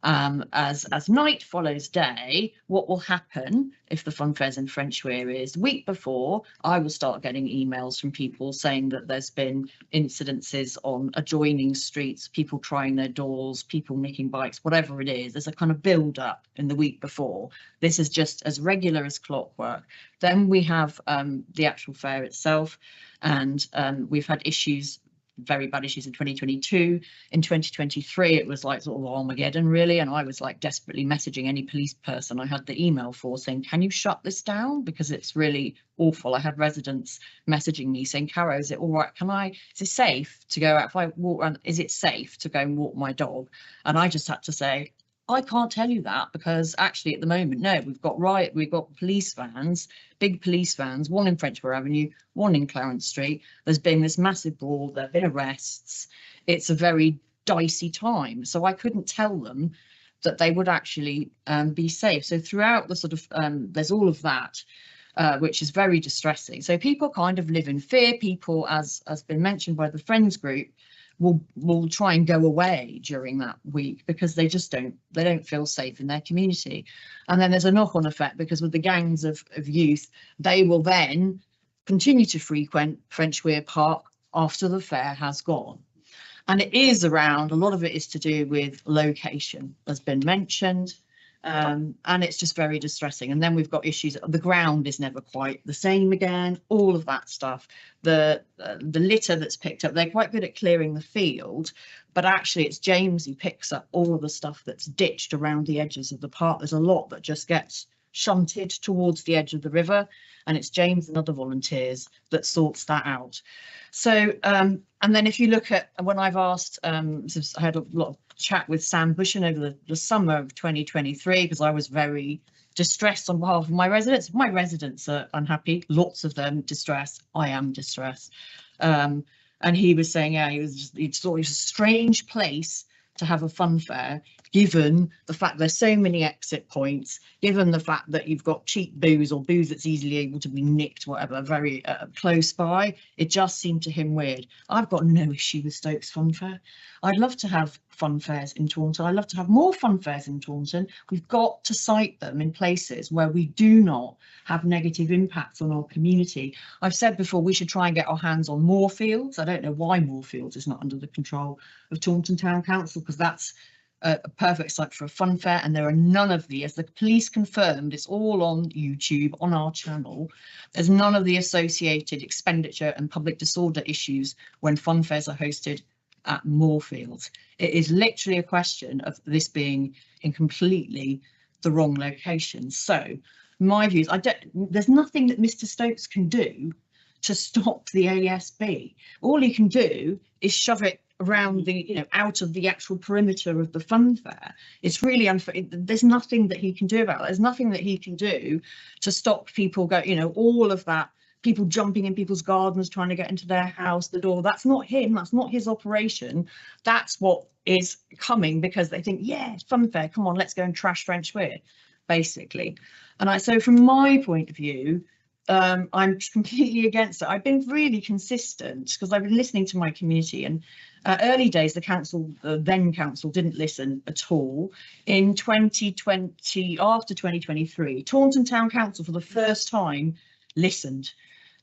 as night follows day, what will happen if the fun fairs in French Weir is the week before, I will start getting emails from people saying that there's been incidences on adjoining streets, people trying their doors, people nicking bikes, whatever it is. There's a kind of build up in the week before. This is just as regular as clockwork. Then we have the actual fair itself, and we've had issues, very bad issues in 2022. In 2023, it was like sort of Armageddon, really. And I was like desperately messaging any police person I had the email for saying, can you shut this down? Because it's really awful. I had residents messaging me saying, Caro, is it all right? Is it safe to go out if I walk around? Is it safe to go and walk my dog? And I just had to say, I can't tell you that, because actually at the moment, no, we've got police vans, big police vans, one in French Weir Avenue, one in Clarence Street. There's been this massive brawl, there have been arrests. It's a very dicey time. So I couldn't tell them that they would actually be safe. So throughout the sort of, there's all of that, which is very distressing. So people kind of live in fear. People, as has been mentioned by the Friends group, will try and go away during that week because they just don't feel safe in their community. And then there's a knock-on effect, because with the gangs of youth, they will then continue to frequent French Weir Park after the fair has gone. And it is around, a lot of it is to do with location, has been mentioned. And it's just very distressing. And then we've got issues, the ground is never quite the same again, all of that stuff. The litter that's picked up, they're quite good at clearing the field, but actually it's James who picks up all of the stuff that's ditched around the edges of the park. There's a lot that just gets shunted towards the edge of the river, and it's James and other volunteers that sorts that out. So and then if you look at, when I've asked, I had a lot of chat with Sam Bushen over the summer of 2023, because I was very distressed on behalf of my residents. My residents are unhappy, lots of them distressed. I am distressed. And he was saying, yeah, he thought it was a strange place to have a fun fair, given the fact there's so many exit points, given the fact that you've got cheap booze or booze that's easily able to be nicked, whatever, very close by. It just seemed to him weird. I've got no issue with Stokes Fun Fair. I'd love to have fun fairs in Taunton. I'd love to have more fun fairs in Taunton. We've got to site them in places where we do not have negative impacts on our community. I've said before, we should try and get our hands on Moorfields. I don't know why Moorfields is not under the control of Taunton Town Council, because that's a perfect site for a fun fair, and there are none of the, as the police confirmed, it's all on YouTube on our channel, there's none of the associated expenditure and public disorder issues when fun fairs are hosted at Moorfields. It is literally a question of this being in completely the wrong location. So my views, there's nothing that Mr. Stokes can do to stop the ASB. All he can do is shove it around the, out of the actual perimeter of the fun fair. It's really unfair. There's nothing that he can do about it. There's nothing that he can do to stop people all of that, people jumping in people's gardens, trying to get into their house, the door. That's not him. That's not his operation. That's what is coming because they think, yeah, it's fun fair. Come on, let's go and trash French Weir, basically. And so from my point of view, I'm completely against it. I've been really consistent because I've been listening to my community, and early days, the council, then council, didn't listen at all. In 2020, after 2023, Taunton Town Council for the first time listened.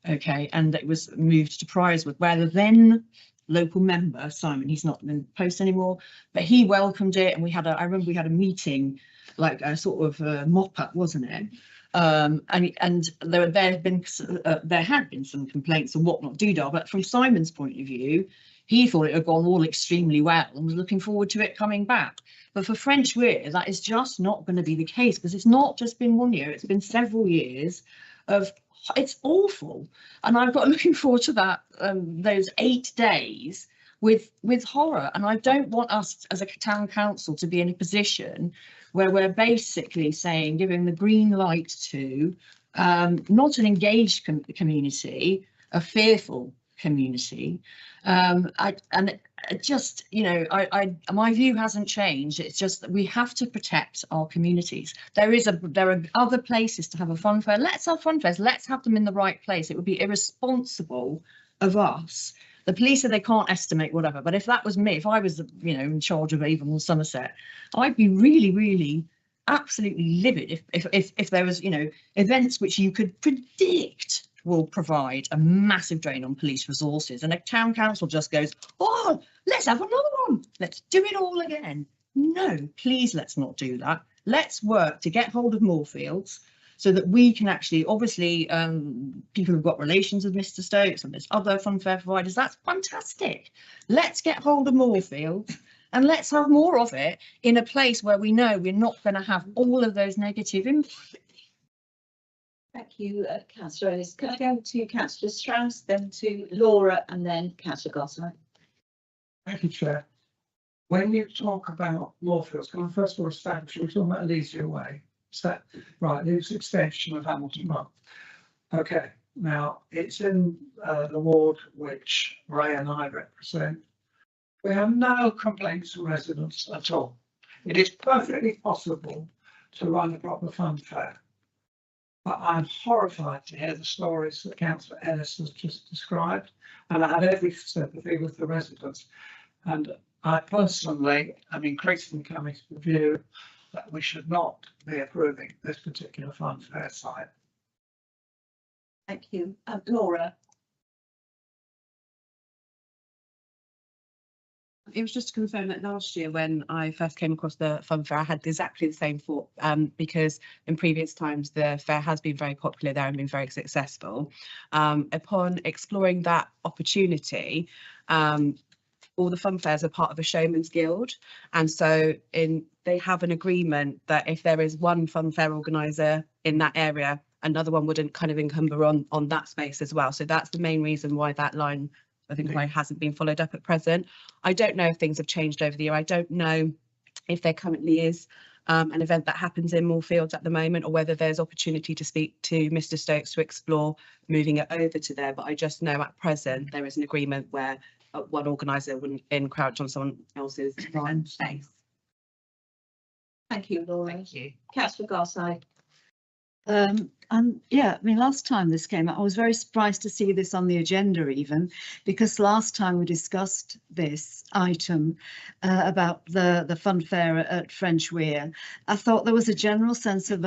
Okay, and it was moved to Priorswood, where the then local member, Simon, he's not in the post anymore, but he welcomed it, and I remember we had a meeting, like a sort of mop up, wasn't it? And there had been some complaints and whatnot, but from Simon's point of view, he thought it had gone all extremely well and was looking forward to it coming back. But for French Weir, that is just not going to be the case, because it's not just been 1 year, it's been several years of, it's awful. And I've got looking forward to that, those 8 days with horror. And I don't want us as a town council to be in a position where we're basically saying, giving the green light to not an engaged community, a fearful community. Just, you know, my view hasn't changed. It's just that we have to protect our communities. There are other places to have a fun fair. Let's have fun fairs. Let's have them in the right place. It would be irresponsible of us. The police say they can't estimate whatever, but if that was me, if I was, you know, in charge of Avon or Somerset, I'd be really, really absolutely livid if there was, you know, events which you could predict will provide a massive drain on police resources, and a town council just goes, oh, let's have another one, let's do it all again. No, please, let's not do that. Let's work to get hold of Moorfields so that we can actually, obviously, people who've got relations with Mr. Stokes and there's other fun fair providers, that's fantastic. Let's get hold of Moorfields and let's have more of it in a place where we know we're not going to have all of those negative impacts. Thank you, Councillor Ellis. Can I go to Councillor Strauss, then to Laura, and then Councillor Gosling? Thank you, Chair. When you talk about Moorfields, can I first of all establish we're talking about Elysia Way? Is that right? It's extension of Hamilton Park. Okay, now it's in the ward which Ray and I represent. We have no complaints from residents at all. It is perfectly possible to run a proper fun fair. But I'm horrified to hear the stories that Councillor Ellis has just described, and I have every sympathy with the residents. And I personally am increasingly coming to the view that we should not be approving this particular fun fair site. Thank you. Laura? It was just to confirm that last year when I first came across the fun fair, I had exactly the same thought, because in previous times the fair has been very popular there and been very successful. Upon exploring that opportunity, all the fun fairs are part of a showman's guild, and so they have an agreement that if there is one fun fair organizer in that area, another one wouldn't kind of encumber on that space as well. So that's the main reason why that line, I think, why it hasn't been followed up at present. I don't know if things have changed over the year. I don't know if there currently is an event that happens in Moorfields at the moment, or whether there's opportunity to speak to Mr. Stokes to explore moving it over to there. But I just know at present there is an agreement where one organizer wouldn't encroach on someone else's space. Thank you, Laura. Thank you. Councillor Garside? And yeah, I mean, last time this came out, I was very surprised to see this on the agenda even, because last time we discussed this item about the fun fair at French Weir, I thought there was a general sense of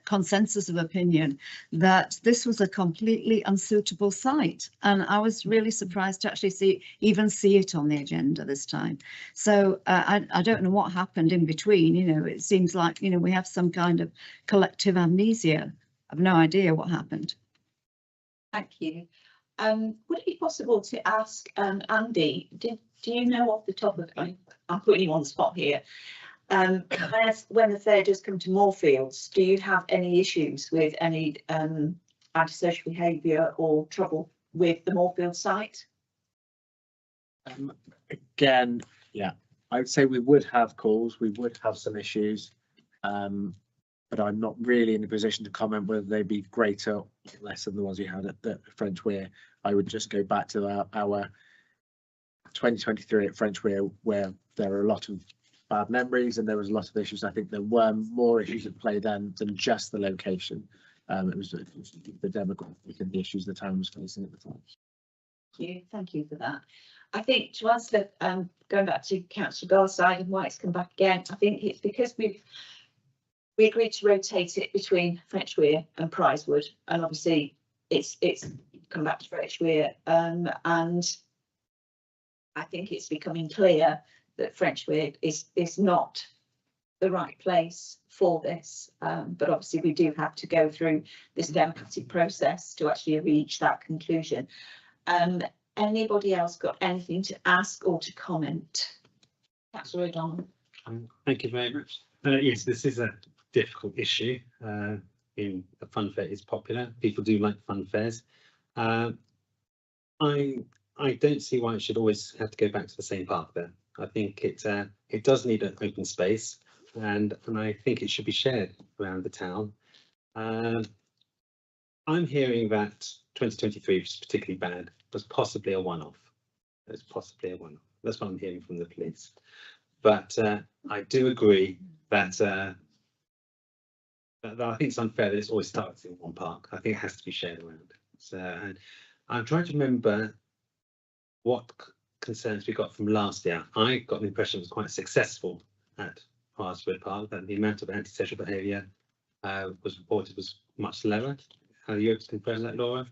consensus of opinion that this was a completely unsuitable site. And I was really surprised to actually even see it on the agenda this time. So I don't know what happened in between. You know, it seems like, you know, we have some kind of collective amnesia. I've no idea what happened. Thank you. Would it be possible to ask Andy, do you know off the top of it, I'm putting you on the spot here, when the fair does come to Moorfields, do you have any issues with any antisocial behaviour or trouble with the Moorfields site? Again, yeah, I would say we would have calls, we would have some issues. But I'm not really in a position to comment whether they'd be greater or less than the ones we had at the French Weir. I would just go back to our 2023 at French Weir, where there were a lot of bad memories and there was a lot of issues. I think there were more issues at play then than just the location. It was the demographic and the issues the town was facing at the time. Thank you for that. I think to answer, going back to Councillor Garside and why it's come back again, I think it's because we agreed to rotate it between French Weir and Prizewood, and obviously it's come back to French Weir, and I think it's becoming clear that French Weir is not the right place for this, but obviously we do have to go through this democratic process to actually reach that conclusion. anybody else got anything to ask or to comment? Councillor O'Donnell. Thank you very much. Yes, this is a difficult issue. In a fun fair is popular. People do like fun fairs. I don't see why it should always have to go back to the same park there. I think it does need an open space, and I think it should be shared around the town. I'm hearing that 2023, which is particularly bad, was possibly a one-off. It's possibly a one-off. That's what I'm hearing from the police. But I do agree that I think it's unfair that it's always starts in one park. I think it has to be shared around. So, and I'm trying to remember what concerns we got from last year. I got the impression it was quite successful at Parswood Park, that the amount of antisocial behaviour was reported was much lower. Are you able to confirm that, Laura?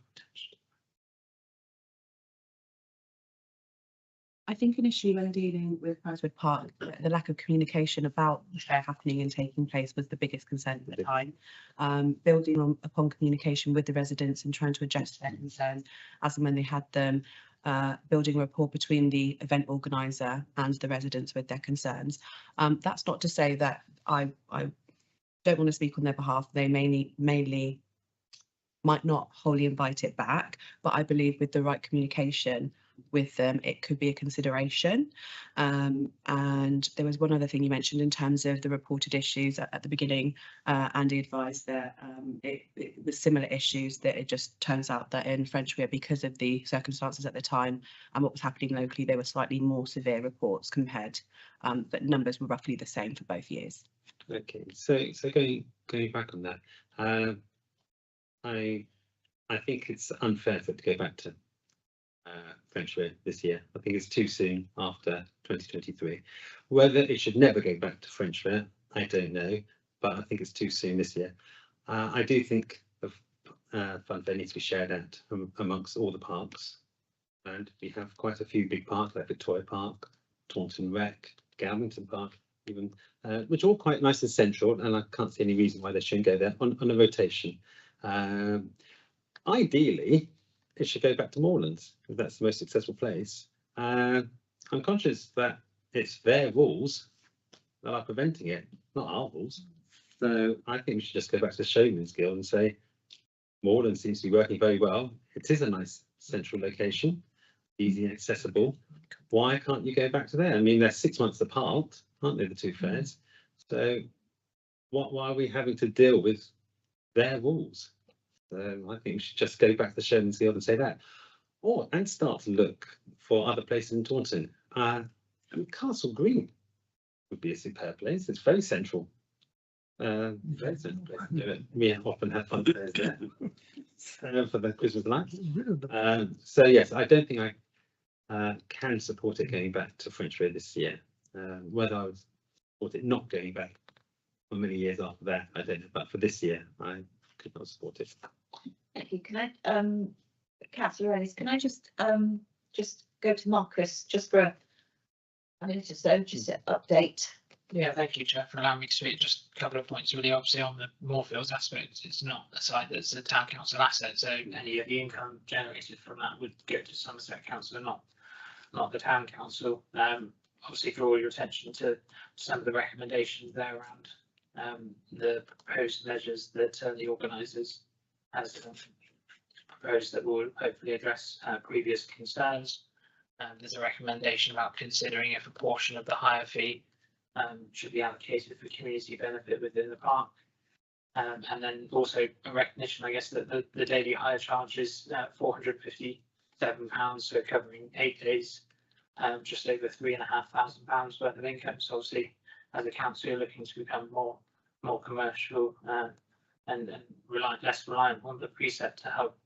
I think initially when dealing with Parswood Park, the lack of communication about the fair happening and taking place was the biggest concern at the time. Building upon communication with the residents and trying to address their concerns as and when they had them, building a rapport between the event organiser and the residents with their concerns. That's not to say that I don't want to speak on their behalf. They mainly might not wholly invite it back, but I believe with the right communication with them, it could be a consideration. And there was one other thing you mentioned in terms of the reported issues at the beginning. Andy advised that it was similar issues, that it just turns out that in Frenchweir, because of the circumstances at the time and what was happening locally, there were slightly more severe reports compared, but numbers were roughly the same for both years. Okay, so going back on that, I think it's unfair for it to go back to Frenchweir this year. I think it's too soon after 2023. Whether it should never go back to Frenchweir, I don't know, but I think it's too soon this year. I do think fun fair needs to be shared out amongst all the parks, and we have quite a few big parks like Victoria Park, Taunton Rec, Galvington Park, even, which are all quite nice and central, and I can't see any reason why they shouldn't go there on a rotation. Ideally, it should go back to Moorlands, if that's the most successful place. I'm conscious that it's their rules that are preventing it, not our rules. So I think we should just go back to the Showman's Guild and say, Moorlands seems to be working very well. It is a nice central location, easy and accessible. Why can't you go back to there? I mean, they're 6 months apart, aren't they, the two fairs? So why are we having to deal with their rules? So I think we should just go back to the Showman's Guild and say that, and start to look for other places in Taunton. I mean, Castle Green would be a superb place. It's very central. Very central place to do it. We often have fun fairs there for the Christmas lights. So yes, I don't think I can support it going back to Frenchweir this year. Whether I would support it not going back for many years after that, I don't know. But for this year, I could not support it. Thank you. Can I, Councillor Ellis, can I just go to Marcus just for a minute or so, just to update? Yeah, thank you, Chair, for allowing me to speak. Just a couple of points, really. Obviously, on the Moorfields aspect, it's not a site that's a town council asset, so any of the income generated from that would go to Somerset Council and not the town council. Obviously, draw your attention to some of the recommendations there around the proposed measures that the organisers has proposed that will hopefully address previous concerns. There's a recommendation about considering if a portion of the hire fee should be allocated for community benefit within the park. And then also a recognition, I guess, that the daily hire charge is £457, so covering 8 days, just over £3,500 worth of income. So obviously, as a council, you're looking to become more commercial and less reliant on the precept to help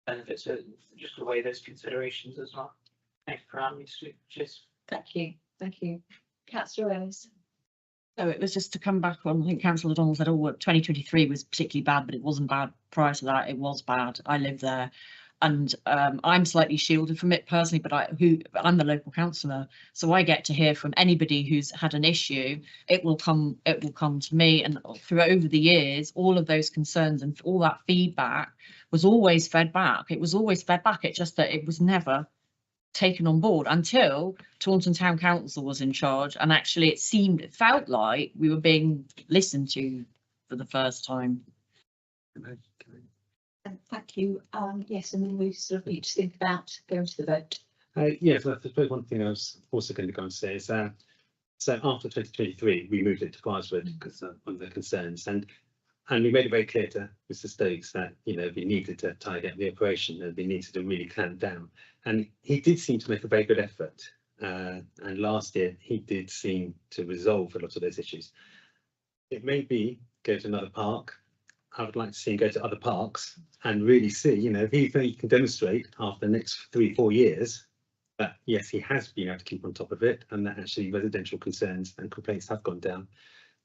benefits. So just to weigh those considerations as well. Thank you for allowing me to speak. Cheers. Thank you. Thank you. Councillor Ellis. So it was just to come back on, I think Councillor O'Donnell said, oh, 2023 was particularly bad, but it wasn't bad prior to that. It was bad. I live there. And I'm slightly shielded from it personally, but I'm the local councillor, so I get to hear from anybody who's had an issue. It will come to me, and over the years, all of those concerns and all that feedback was always fed back. It was always fed back. It's just that it was never taken on board until Taunton Town Council was in charge, and actually it felt like we were being listened to for the first time. Thank you. Yes, and then we sort of need to think about going to the vote. Yes, I suppose one thing I was also going to go and say is so after 2023, we moved it to Glasgow because of the concerns, and we made it very clear to Mr. Stokes that, you know, we needed to tidy up the operation and we needed to really clamp down. And he did seem to make a very good effort. And last year he did seem to resolve a lot of those issues. It may be go to another park. I would like to see him go to other parks and really see, you know, if he can demonstrate after the next 3-4 years that yes, he has been able to keep on top of it, and that actually residential concerns and complaints have gone down,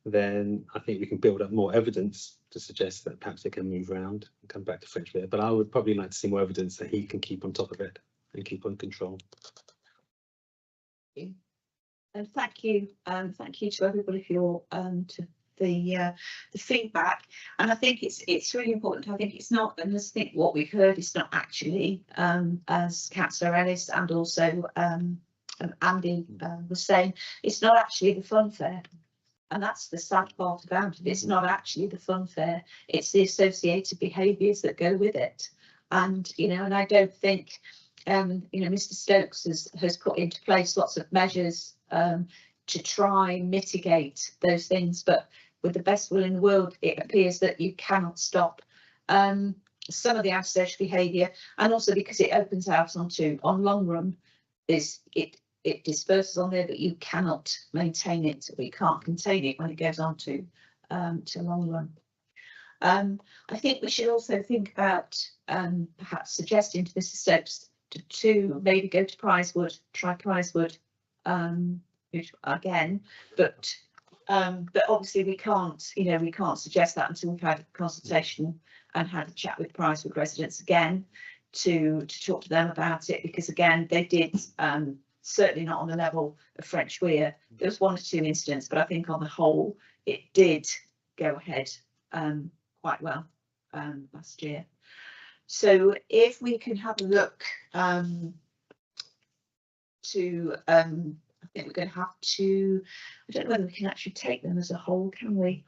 then I think we can build up more evidence to suggest that perhaps they can move around and come back to French Beer. But I would probably like to see more evidence that he can keep on top of it and keep on control. And thank you to everybody for your to the feedback. And I think it's really important. I think it's not, and I think what we've heard is not actually, as Councillor Ellis and also Andy was saying, it's not actually the fun fair. And that's the sad part about it. It's not actually the fun fair. It's the associated behaviours that go with it. And, you know, and I don't think, you know, Mr. Stokes has put into place lots of measures to try and mitigate those things. But with the best will in the world, it appears that you cannot stop some of the antisocial behaviour. And also because it opens out on long run, it disperses on there, but you cannot maintain it, or you can't contain it when it goes on to long run. I think we should also think about perhaps suggesting to Mr. Stokes to maybe go to Prizewood, try Prizewood again, but obviously we can't, you know, we can't suggest that until we've had a consultation and had a chat with Prizewood residents again to talk to them about it, because again they did certainly not on the level of French Weir. There was 1 or 2 incidents, but I think on the whole it did go ahead quite well last year. So if we can have a look to I think we're going to have to, I don't know whether we can actually take them as a whole, can we?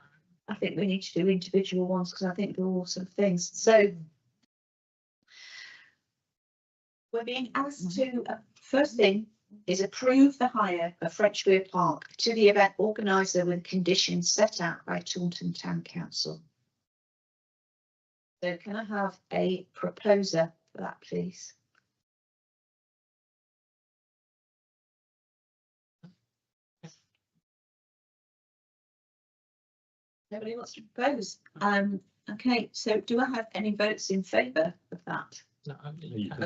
I think we need to do individual ones because I think they're all sort of things. So we're being asked to, first thing is approve the hire of French Weir Park to the event organiser with conditions set out by Taunton Town Council. So can I have a proposer for that, please? Nobody wants to propose. Okay, so do I have any votes in favour of that? No,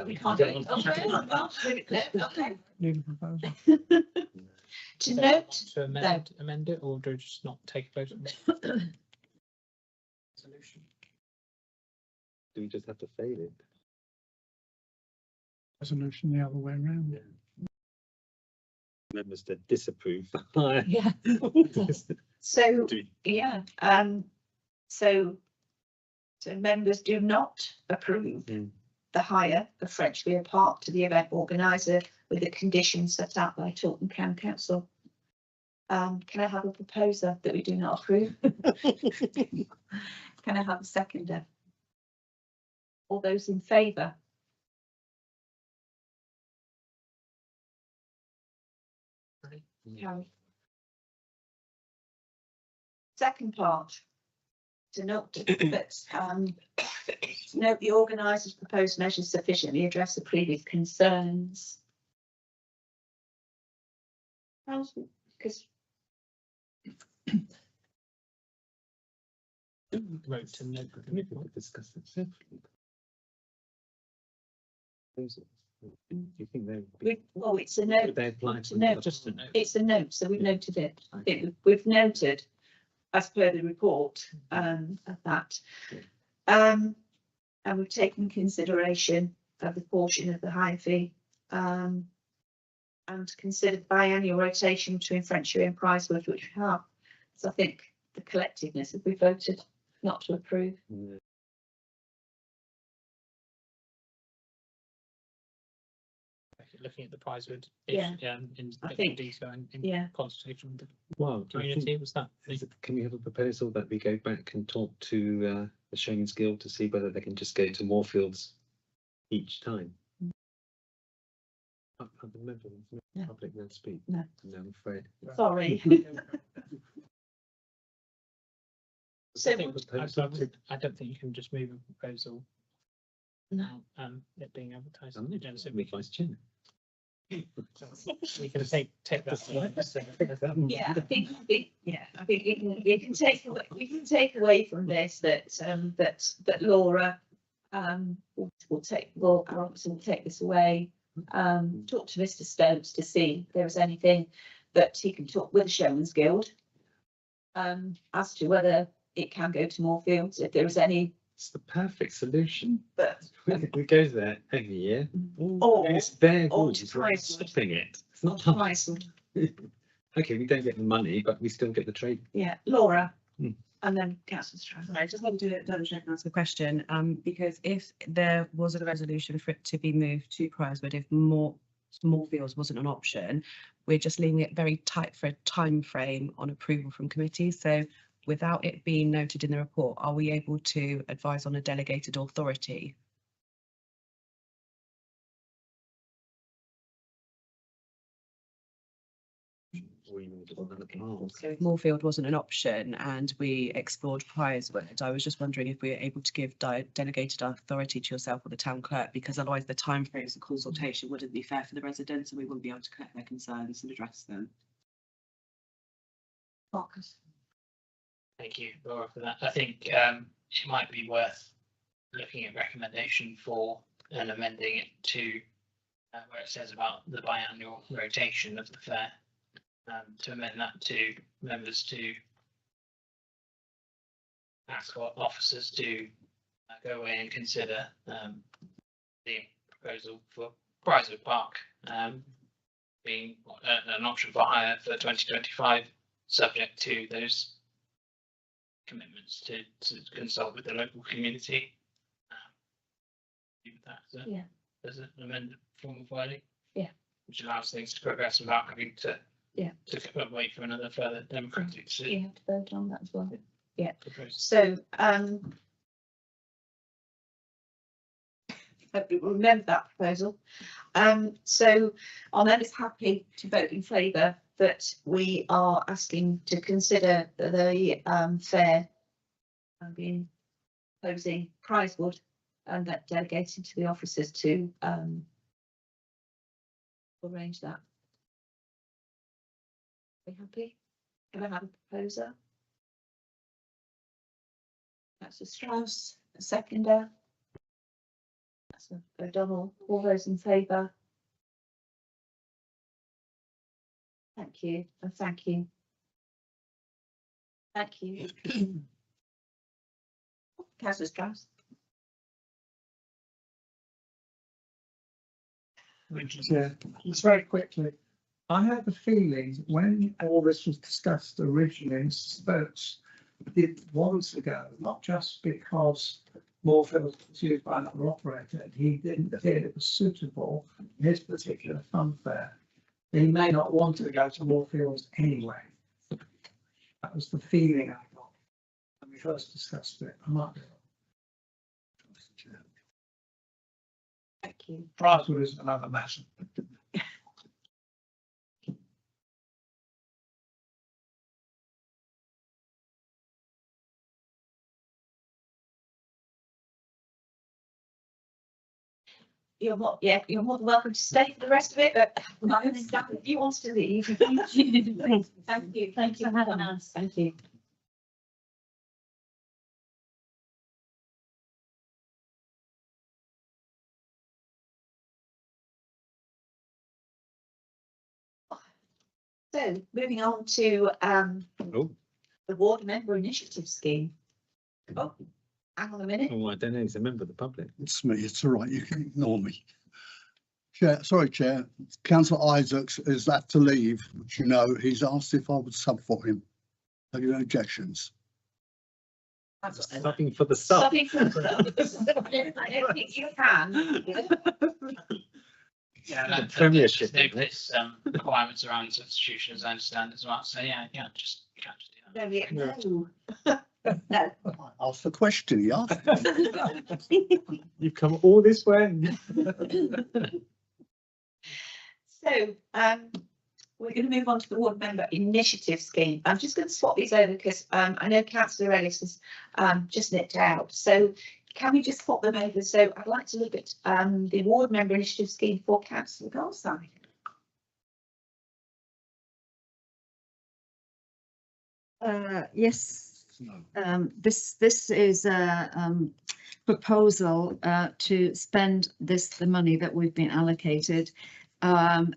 We can't do it. Okay. To note, to amend it, or do we just not take a vote on it? Do we just have to fail it? Resolution the other way around. Members to disapprove. yeah. So yeah, so members do not approve the hire of French Weir Park to the event organiser with the conditions set out by Taunton Town Council. Can I have a proposer that we do not approve? Can I have a seconder? All those in favour? Carried. Second part, to note that to note the organisers' proposed measures sufficiently address the previous concerns. Because Vote to note. We could discuss it separately. Do you think they would be? well, it's a note. Would they apply It's to a note. Just a note. It's a note, so we've noted it. I think we've noted, as per the report, of that. And we've taken consideration of the portion of the hire fee and considered biannual rotation between French Weir and Prizewood, which we have. So I think the collectiveness, if we voted not to approve. looking at the Prizewood Yeah. in I a bit more think- detail and in yeah. consultation with the Well, I community. think, Was that? can we have a proposal that we go back and talk to the Showman's Guild to see whether they can just go to Moorfields each time? I can't remember the No. public now speak. No. No, I'm afraid. Sorry. So I don't think you can just move a proposal. No. It being advertised I'm on the not agenda. So with Vice Chair. we can take that. Yeah, I think you can take away, we can take away from this that that Laura will our officer will take this away. Talk to Mr. Stokes to see if there is anything that he can talk with the Showman's Guild as to whether it can go to Moorfields, if there is any. It's the perfect solution. But We go there every year. Or- It's their or rules, to we're Pricewood. stopping it. It's not us. Okay, we don't get the money, but we still get the trade. yeah, Laura, Hmm. and then Councillor Stroud. I just want to double check and ask a question, because if there was a resolution for it to be moved to Prizewood, if Moorfields wasn't an option, we're just leaving it very tight for a time frame on approval from committee. So without it being noted in the report, are we able to advise on a delegated authority? Or even if it's on the plan. So if Moorfield wasn't an option and we explored Prizewood, I was just wondering if we were able to give delegated authority to yourself or the town clerk, because otherwise the timeframes of consultation wouldn't be fair for the residents and we wouldn't be able to collect their concerns and address them. Marcus. Thank you, Laura, for that. I think it might be worth looking at recommendation for and amending it to where it says about the biannual rotation of the fair, to amend that to members to ask what officers to go away and consider the proposal for Prizewood Park being an option for hire for 2025, subject to those commitments to consult with the local community. Leave that as an amended form of wording. Yeah. Which allows things to progress without having to wait for another further democratic decision. You have to vote on that as well. Yeah. Proposal. So hopefully we'll remember that proposal. So our members happy to vote in favour that we are asking to consider the fair being proposing Prizewood and that delegating to the officers to arrange that. Are we happy? Can I have a proposer? That's a Strauss, a seconder. That's a O'Donnell. All those in favour? Thank you, and thank you. Thank you. Councillor Strauss. Chair, just very quickly, I had the feeling when all this was discussed originally, Stokes did want to go, not just because Moorfield was used by another operator, he didn't feel it was suitable in his particular fun fair. He may not want to go to Moorfields anyway. That was the feeling I got when we first discussed it. I might be wrong. Thank you. Prizewood is another matter. You're more than welcome to stay for the rest of it, but I understand if you want to leave. Thank you. Thank you for having us. Thank you. So moving on to the ward member initiative scheme. Oh, hang on a minute. Oh, I don't know, he's a member of the public. It's me, it's all right, you can ignore me. Chair, sorry, Chair, Councillor Isaacs is had to leave, which you know, he's asked if I would sub for him. Have you any objections? Subbing for the sub. Subbing for the sub. I don't think you can. Yeah, The that, Premiership, there's, isn't it? there's requirements around substitution, as I understand as well. So yeah, you can't just do that. No, no. Ask the question, yeah. You've come all this way. So, we're going to move on to the ward member initiative scheme. I'm just going to swap these over because I know Councillor Ellis has just nipped out. So can we just swap them over? So I'd like to look at the ward member initiative scheme for Councillor Goldside. Yes, this is a proposal to spend the money that we've been allocated on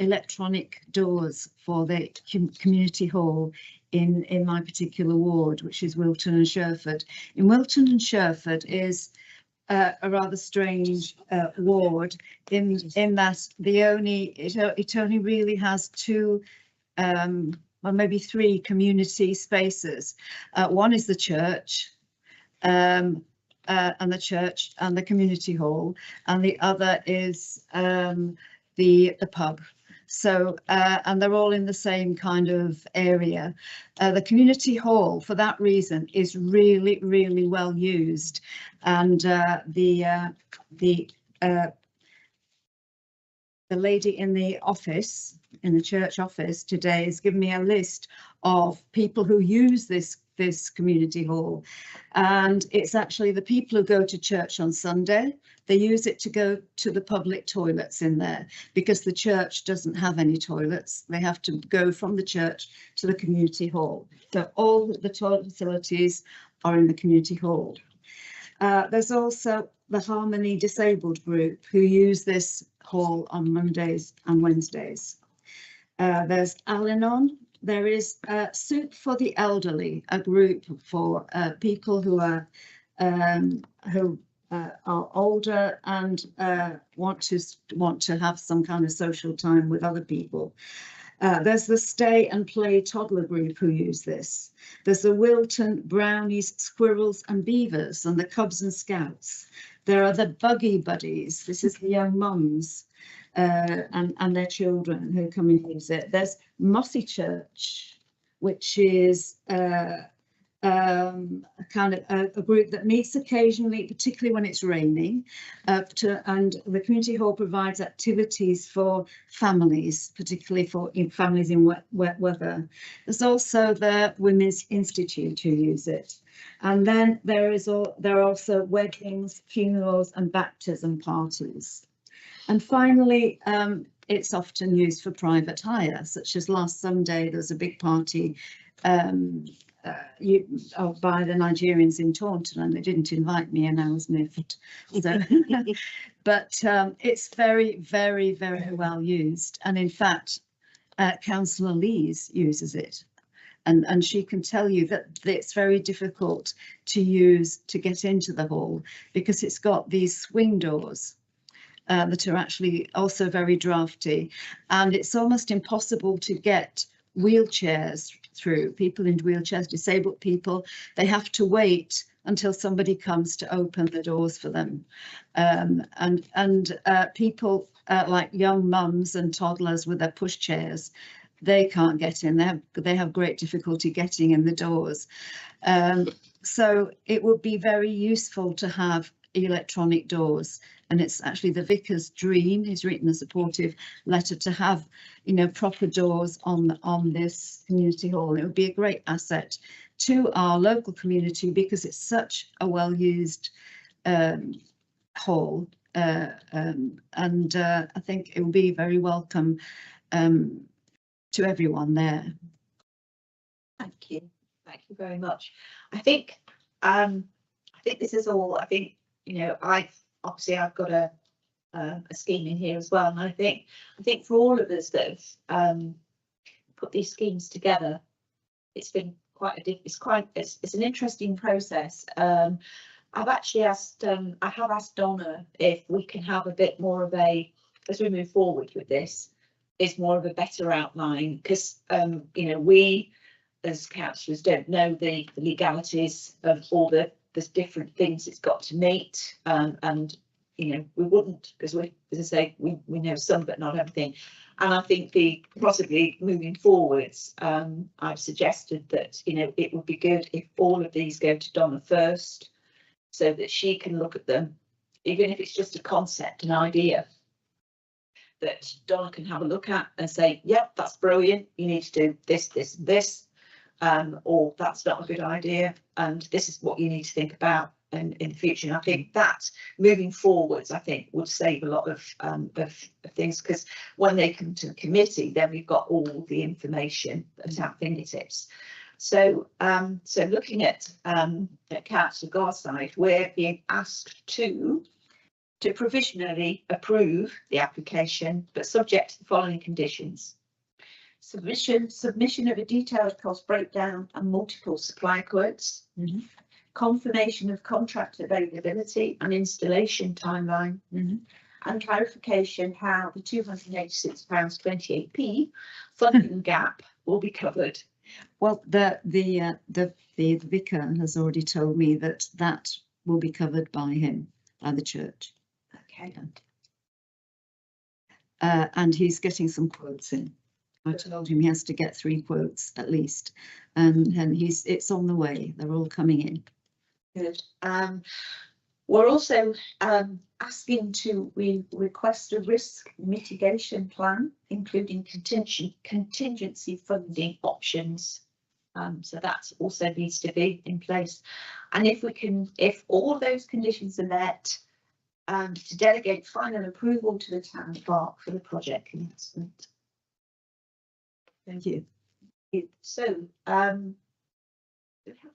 electronic doors for the community hall in my particular ward, which is Wilton and Sherford. In Wilton and Sherford is a rather strange ward in that it only really has two well, maybe three community spaces. One is the church, and the community hall, and the other is the pub. So and they're all in the same kind of area. The community hall, for that reason, is really, really well used, and the lady in the office, in the church office today, has given me a list of people who use this community hall, and it's actually the people who go to church on Sunday. They use it to go to the public toilets in there because the church doesn't have any toilets. They have to go from the church to the community hall. So all the toilet facilities are in the community hall. There's also the Harmony Disabled group who use this hall on Mondays and Wednesdays. There's Al-Anon. There is Soup for the Elderly, a group for people who are older and want to have some kind of social time with other people. There's the Stay and Play toddler group who use this. There's the Wilton Brownies, Squirrels and Beavers, and the Cubs and Scouts. There are the Buggy Buddies. This is the young mums and their children who come and use it. There's Mossy Church, which is kind of a group that meets occasionally, particularly when it's raining, and the community hall provides activities for families, particularly for families in wet weather. There's also the Women's Institute who use it. And then there are also weddings, funerals and baptism parties. And finally, it's often used for private hire, such as last Sunday, there was a big party by the Nigerians in Taunton, and they didn't invite me and I was miffed. So, but it's very, very, very well used. And in fact, Councillor Lees uses it. And she can tell you that it's very difficult to use to get into the hall because it's got these swing doors that are actually also very drafty, and it's almost impossible to get wheelchairs through. People in wheelchairs, disabled people, they have to wait until somebody comes to open the doors for them. And people like young mums and toddlers with their push chairs, they can't get in. They have great difficulty getting in the doors. So it would be very useful to have electronic doors, and it's actually the vicar's dream. He's written a supportive letter to have, proper doors on this community hall. It would be a great asset to our local community because it's such a well-used hall, and I think it will be very welcome to everyone there. Thank you very much. I think this is all. I think I've got a scheme in here as well, and I think for all of us that have put these schemes together, it's been it's an interesting process. I've actually asked I have asked Donna if we can have a bit more of a, as we move forward with this, is more of a better outline, because we as councillors don't know the legalities of all the different things it's got to meet, and you know, we wouldn't, because we, as I say, we know some but not everything. And I think possibly moving forwards, I've suggested that, you know, it would be good if all of these go to Donna first, so that she can look at them, even if it's just a concept, an idea, that Donna can have a look at and say, yep, that's brilliant, you need to do this, this, and this, or that's not a good idea, and this is what you need to think about in the future. And I think that moving forwards, I think would save a lot of things, because when they come to the committee, then we've got all the information at our fingertips. So so looking at Councillor Garside, we're being asked to provisionally approve the application, but subject to the following conditions. Submission of a detailed cost breakdown and multiple supply quotes. Confirmation of contract availability and installation timeline. And clarification how the £286.28 funding gap will be covered. Well, the vicar has already told me that that will be covered by him, by the church. Okay. And he's getting some quotes in. I told him he has to get 3 quotes at least, and it's on the way. They're all coming in. Good. We're also asking we request a risk mitigation plan, including contingency funding options. So that also needs to be in place. And if all those conditions are met, to delegate final approval to the town clerk for the project commencement. Thank you. So, do we have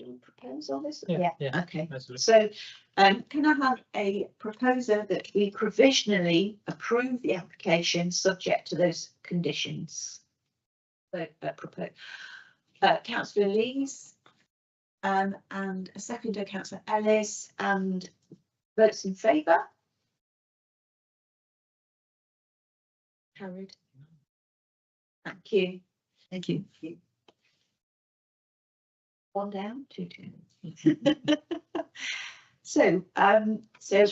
to propose all this? Yeah, Okay. absolutely. So, can I have a proposer that we provisionally approve the application subject to those conditions? So, Councillor Lees, and a seconder, Councillor Ellis, and votes in favour. Carried. Thank you. Thank you. One down, 2 down. So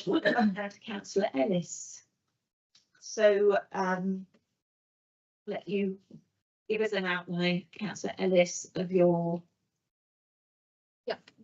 we'll come down to Councillor Ellis. So let you give us an outline, Councillor Ellis, of your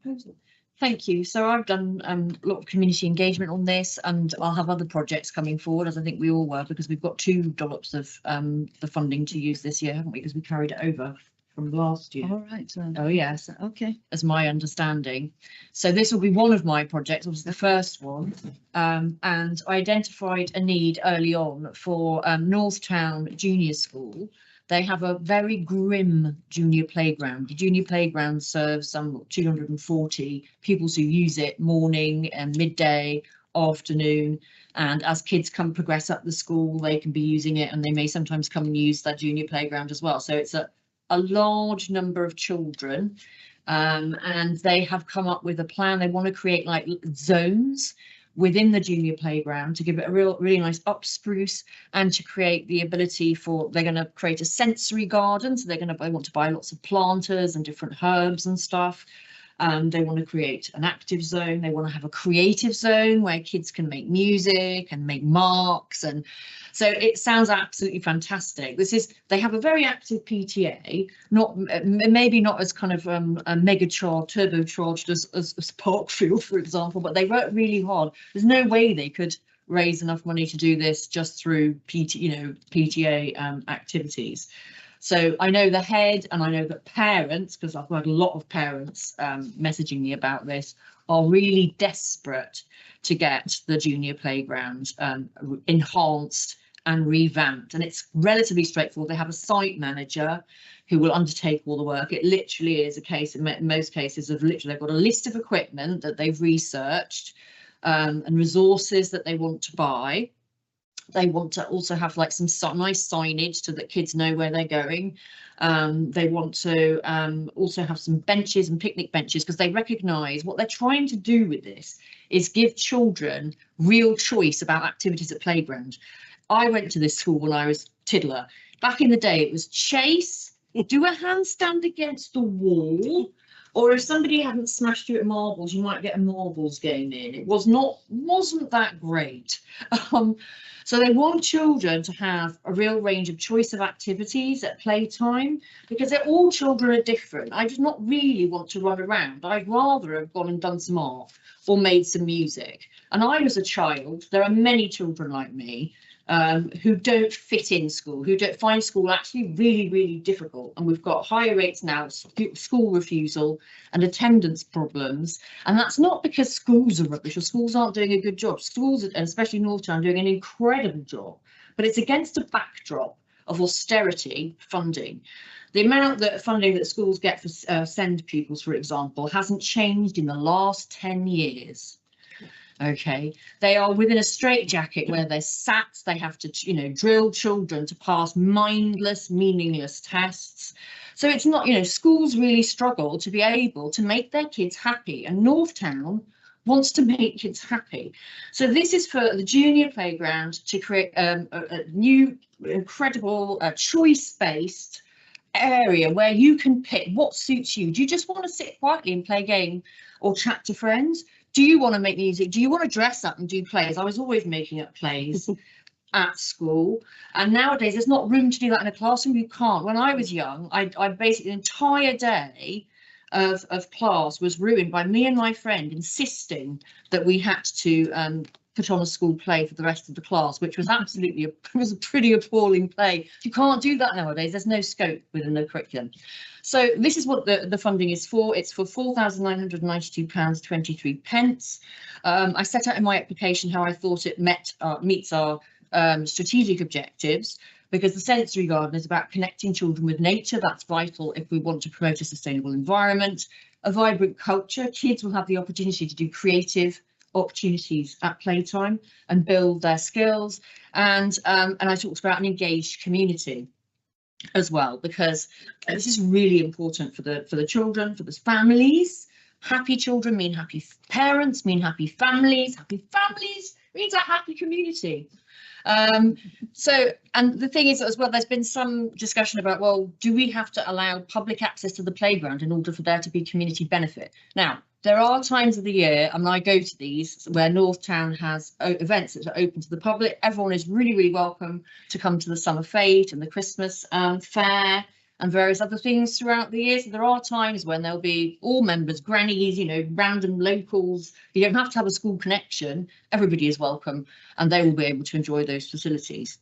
proposal. Thank you. So I've done a lot of community engagement on this, and I'll have other projects coming forward, as I think we all were, because we've got 2 dollops of the funding to use this year, haven't we? Because we carried it over from last year. All right. Oh yes, Okay. as my understanding. So this will be one of my projects, obviously the first one, and I identified a need early on for Northtown Junior School. They have a very grim junior playground. The junior playground serves some 240 pupils who use it morning and midday, afternoon, and as kids progress up the school, they can be using it, and they may sometimes come and use that junior playground as well. So it's a large number of children, and they have come up with a plan. They want to create like zones within the junior playground to give it a really nice upspruce, and to create the ability for, they're going to create a sensory garden. So they want to buy lots of planters and different herbs and stuff. They want to create an active zone. They want to have a creative zone where kids can make music and make marks. And so it sounds absolutely fantastic. They have a very active PTA, maybe not as kind of a turbocharged as Parkfield, for example, but they work really hard. There's no way they could raise enough money to do this just through PTA activities. So I know the head, and I know that parents, because I've had a lot of parents messaging me about this, are really desperate to get the junior playground enhanced and revamped. And it's relatively straightforward. They have a site manager who will undertake all the work. It literally is a case, in most cases, of literally they've got a list of equipment that they've researched and resources that they want to buy. They want to also have like some nice signage so that kids know where they're going. They want to also have some benches and picnic benches, because they recognise what they're trying to do with this is give children real choice about activities at playground. I went to this school when I was tiddler. Back in the day, it was chase, do a handstand against the wall, Or if somebody hadn't smashed you at marbles, you might get a marbles game in. It wasn't that great. So they want children to have a real range of choice of activities at playtime, because they're all children are different. I do not really want to run around. I'd rather have gone and done some art or made some music. And I was a child, there are many children like me who don't fit in school, who don't find school actually really, really difficult. And we've got higher rates now, school refusal and attendance problems. And that's not because schools are rubbish or schools aren't doing a good job. Schools, and especially Northtown, are doing an incredible job, but it's against a backdrop of austerity funding. The amount that funding that schools get for SEND pupils, for example, hasn't changed in the last 10 years. Okay, they are within a straitjacket where they're sat, they have to, you know, drill children to pass mindless, meaningless tests. So it's not, you know, schools really struggle to be able to make their kids happy, and Northtown wants to make kids happy. So this is for the junior playground to create a new, incredible, choice-based area where you can pick what suits you. Do you just want to sit quietly and play a game or chat to friends? Do you want to make music? Do you want to dress up and do plays? I was always making up plays at school, and nowadays there's not room to do that in a classroom. You can't. When I was young, I basically the entire day of class was ruined by me and my friend insisting that we had to put on a school play for the rest of the class, which was absolutely a pretty appalling play. You can't do that nowadays. There's no scope within the curriculum. So this is what the funding is for. It's for £4,992.23. I set out in my application how I thought it meets our strategic objectives, because the sensory garden is about connecting children with nature. That's vital if we want to promote a sustainable environment. A vibrant culture. Kids will have the opportunity to do creative opportunities at playtime and build their skills. And I talked about an engaged community as well, because this is really important for the children, for the families. Happy children mean happy parents, mean happy families. Happy families means a happy community. So, and the thing is as well, there's been some discussion about, well, do we have to allow public access to the playground in order for there to be community benefit? Now, there are times of the year, and I go to these, where Northtown has events that are open to the public. Everyone is really, really welcome to come to the summer fete and the Christmas fair and various other things throughout the year. So there are times when there'll be all members, grannies, you know, random locals. You don't have to have a school connection. Everybody is welcome, and they will be able to enjoy those facilities.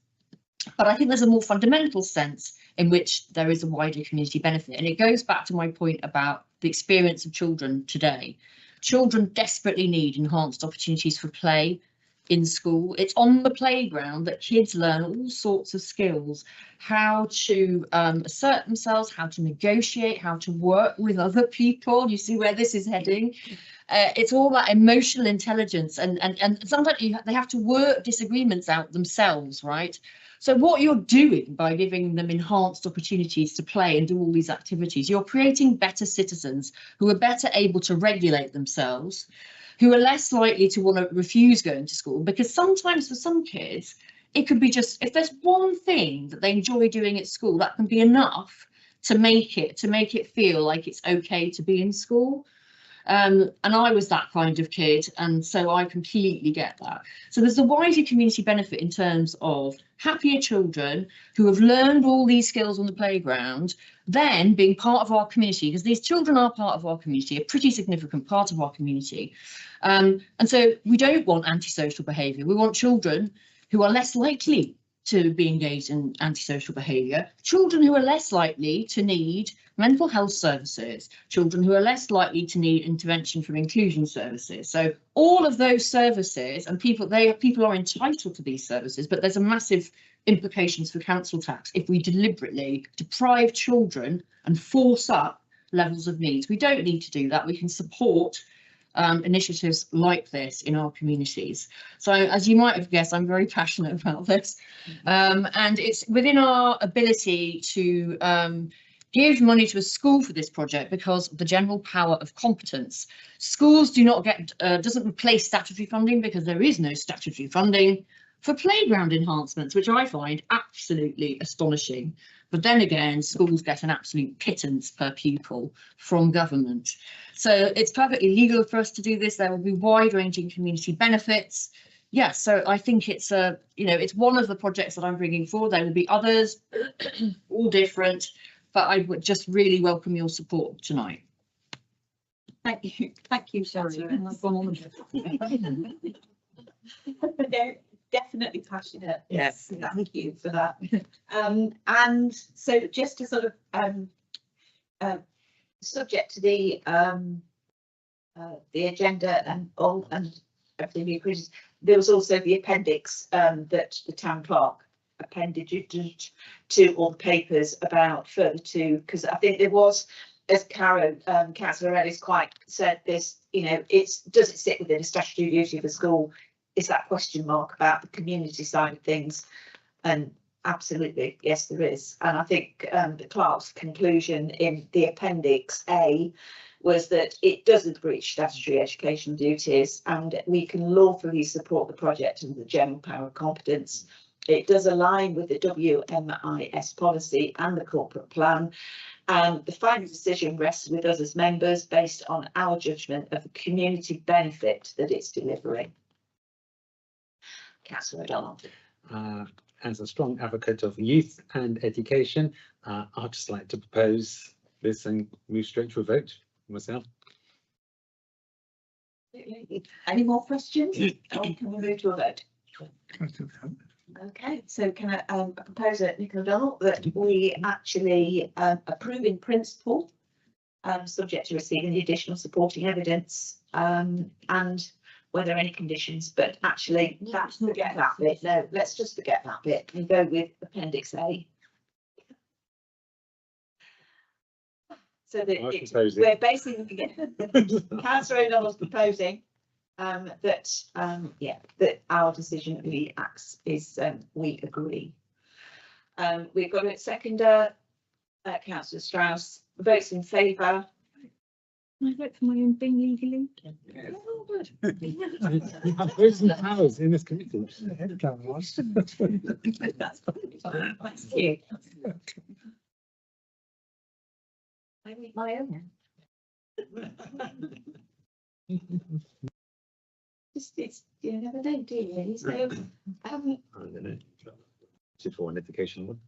But I think there's a more fundamental sense in which there is a wider community benefit. And it goes back to my point about the experience of children today. Children desperately need enhanced opportunities for play in school. It's on the playground that kids learn all sorts of skills, how to assert themselves, how to negotiate, how to work with other people. You see where this is heading. It's all that emotional intelligence, and sometimes they have to work disagreements out themselves, right? So what you're doing by giving them enhanced opportunities to play and do all these activities, you're creating better citizens who are better able to regulate themselves, who are less likely to want to refuse going to school, because sometimes for some kids, it could be just, if there's one thing that they enjoy doing at school, that can be enough to make it feel like it's okay to be in school. And I was that kind of kid, and so I completely get that. So there's a wider community benefit in terms of happier children who have learned all these skills on the playground, then being part of our community, because these children are part of our community, a pretty significant part of our community. And so we don't want antisocial behaviour. We want children who are less likely to be engaged in antisocial behaviour, children who are less likely to need mental health services, children who are less likely to need intervention from inclusion services. So all of those services, and people are entitled to these services, but there's a massive implications for council tax if we deliberately deprive children and force up levels of needs. We don't need to do that. We can support initiatives like this in our communities. So as you might have guessed, I'm very passionate about this, and it's within our ability to give money to a school for this project because of the general power of competence. Schools do not get, doesn't replace statutory funding, because there is no statutory funding for playground enhancements, which I find absolutely astonishing. But then again, schools get an absolute pittance per pupil from government. So it's perfectly legal for us to do this. There will be wide-ranging community benefits. Yes, so I think it's it's one of the projects that I'm bringing forward. There will be others, all different, but I would just really welcome your support tonight. Thank you, Sharon. They're definitely passionate. Yes. Thank you for that. And so just to sort of Subject to the agenda and all and everything we agreed, there was also the appendix that the town clerk appended to all the papers about further to, because I think there was, as Councillor Ellis quite said this, does it sit within a statutory duty of the school? Is that question mark about the community side of things? And absolutely, yes, there is. And I think the clerk's conclusion in the appendix A was that it doesn't breach statutory education duties and we can lawfully support the project under the general power of competence. It does align with the WMIS policy and the corporate plan, and the final decision rests with us as members based on our judgment of the community benefit that it's delivering. Councillor O'Donnell. As a strong advocate of youth and education, I'd just like to propose this and move straight to a vote myself. Any more questions? Or can we move to a vote? Okay, so can I propose it, Nicola O'Donnell, that we actually approve in principle, subject to receiving the additional supporting evidence, and were there any conditions, but actually let's forget that bit. No, let's just forget that bit and go with Appendix A. So that we're basically, Councillor O'Donnell's proposing that our decision we we agree. We've got a seconder, Councillor Strauss, votes in favour. Can I vote for my own thing legally? Yes. Who's in the powers in this committee? That's probably fine. Thank you. I read my own. It's you never know, do you? Really? So I don't know. For an education one.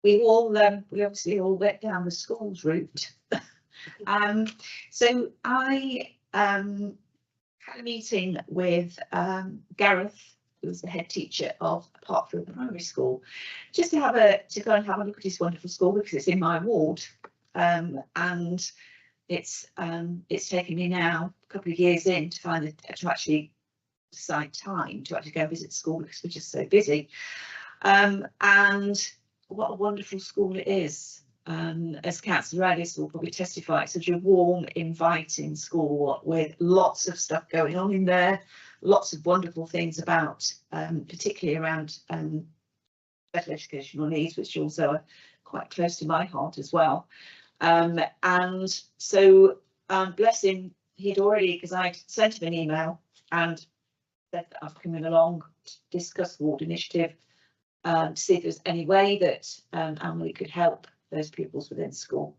We obviously all went down the schools route. So I had a meeting with Gareth, who was the head teacher of Parkfield Primary School, just to go and have a look at his wonderful school because it's in my ward, and it's taken me now a couple of years in to actually decide time to actually go visit school because we're just so busy. And what a wonderful school it is. As Councillor Ellis will probably testify, it's such a warm, inviting school with lots of stuff going on in there, lots of wonderful things about, particularly around special educational needs, which also are quite close to my heart as well. And so, bless him, he'd already, because I sent him an email and said that I've come in along to discuss the ward initiative, to see if there's any way that Emily could help those pupils within school.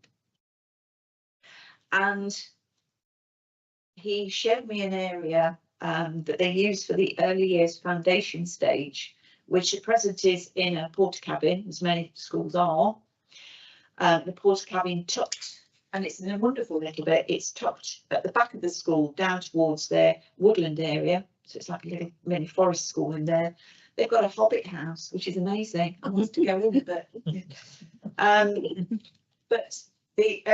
And he showed me an area that they use for the early years foundation stage, which at present is in a porta cabin, as many schools are. The porta cabin tucked, and it's in a wonderful little bit, it's tucked at the back of the school down towards their woodland area. So it's like a little mini forest school in there. They've got a hobbit house, which is amazing. I want to go in, but they've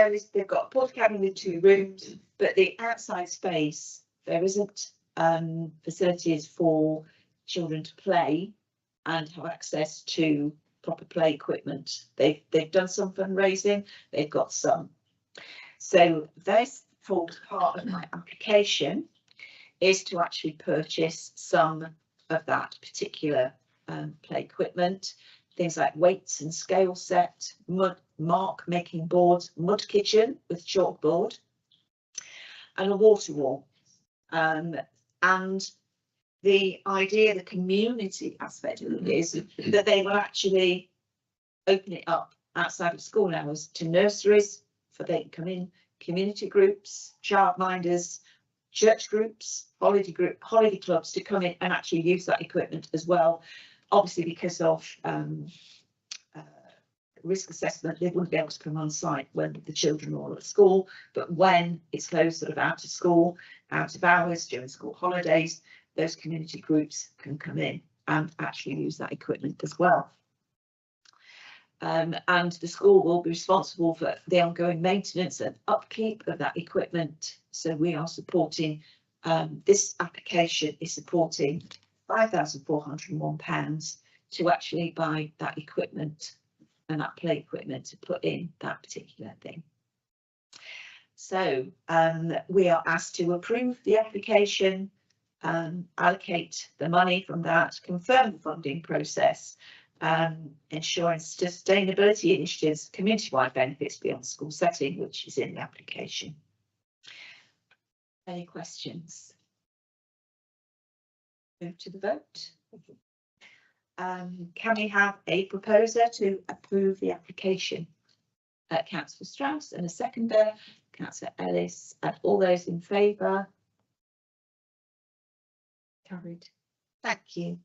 got a porta cabin with 2 rooms, but the outside space, there isn't facilities for children to play and have access to proper play equipment. They've done some fundraising, they've got some. So this forms part of my application is to actually purchase some of that particular play equipment, things like weights and scale set, mark making boards, mud kitchen with chalkboard, and a water wall. And the idea, the community aspect of it is that they will actually open it up outside of school hours to nurseries, for they can come in, community groups, childminders, church groups, holiday clubs to come in and actually use that equipment as well. Obviously, because of risk assessment, they wouldn't be able to come on site when the children are all at school, but when it's closed sort of out of school, out of hours, during school holidays, those community groups can come in and actually use that equipment as well. And the school will be responsible for the ongoing maintenance and upkeep of that equipment. So we are supporting, this application is supporting £5,401 to actually buy that equipment and that play equipment to put in that particular thing. So we are asked to approve the application, allocate the money from that, confirm the funding process, ensuring sustainability initiatives, community-wide benefits beyond school setting, which is in the application. Any questions? Move to the vote. Can we have a proposer to approve the application? Councillor Strauss and a seconder, Councillor Ellis, and all those in favour? Carried. Thank you.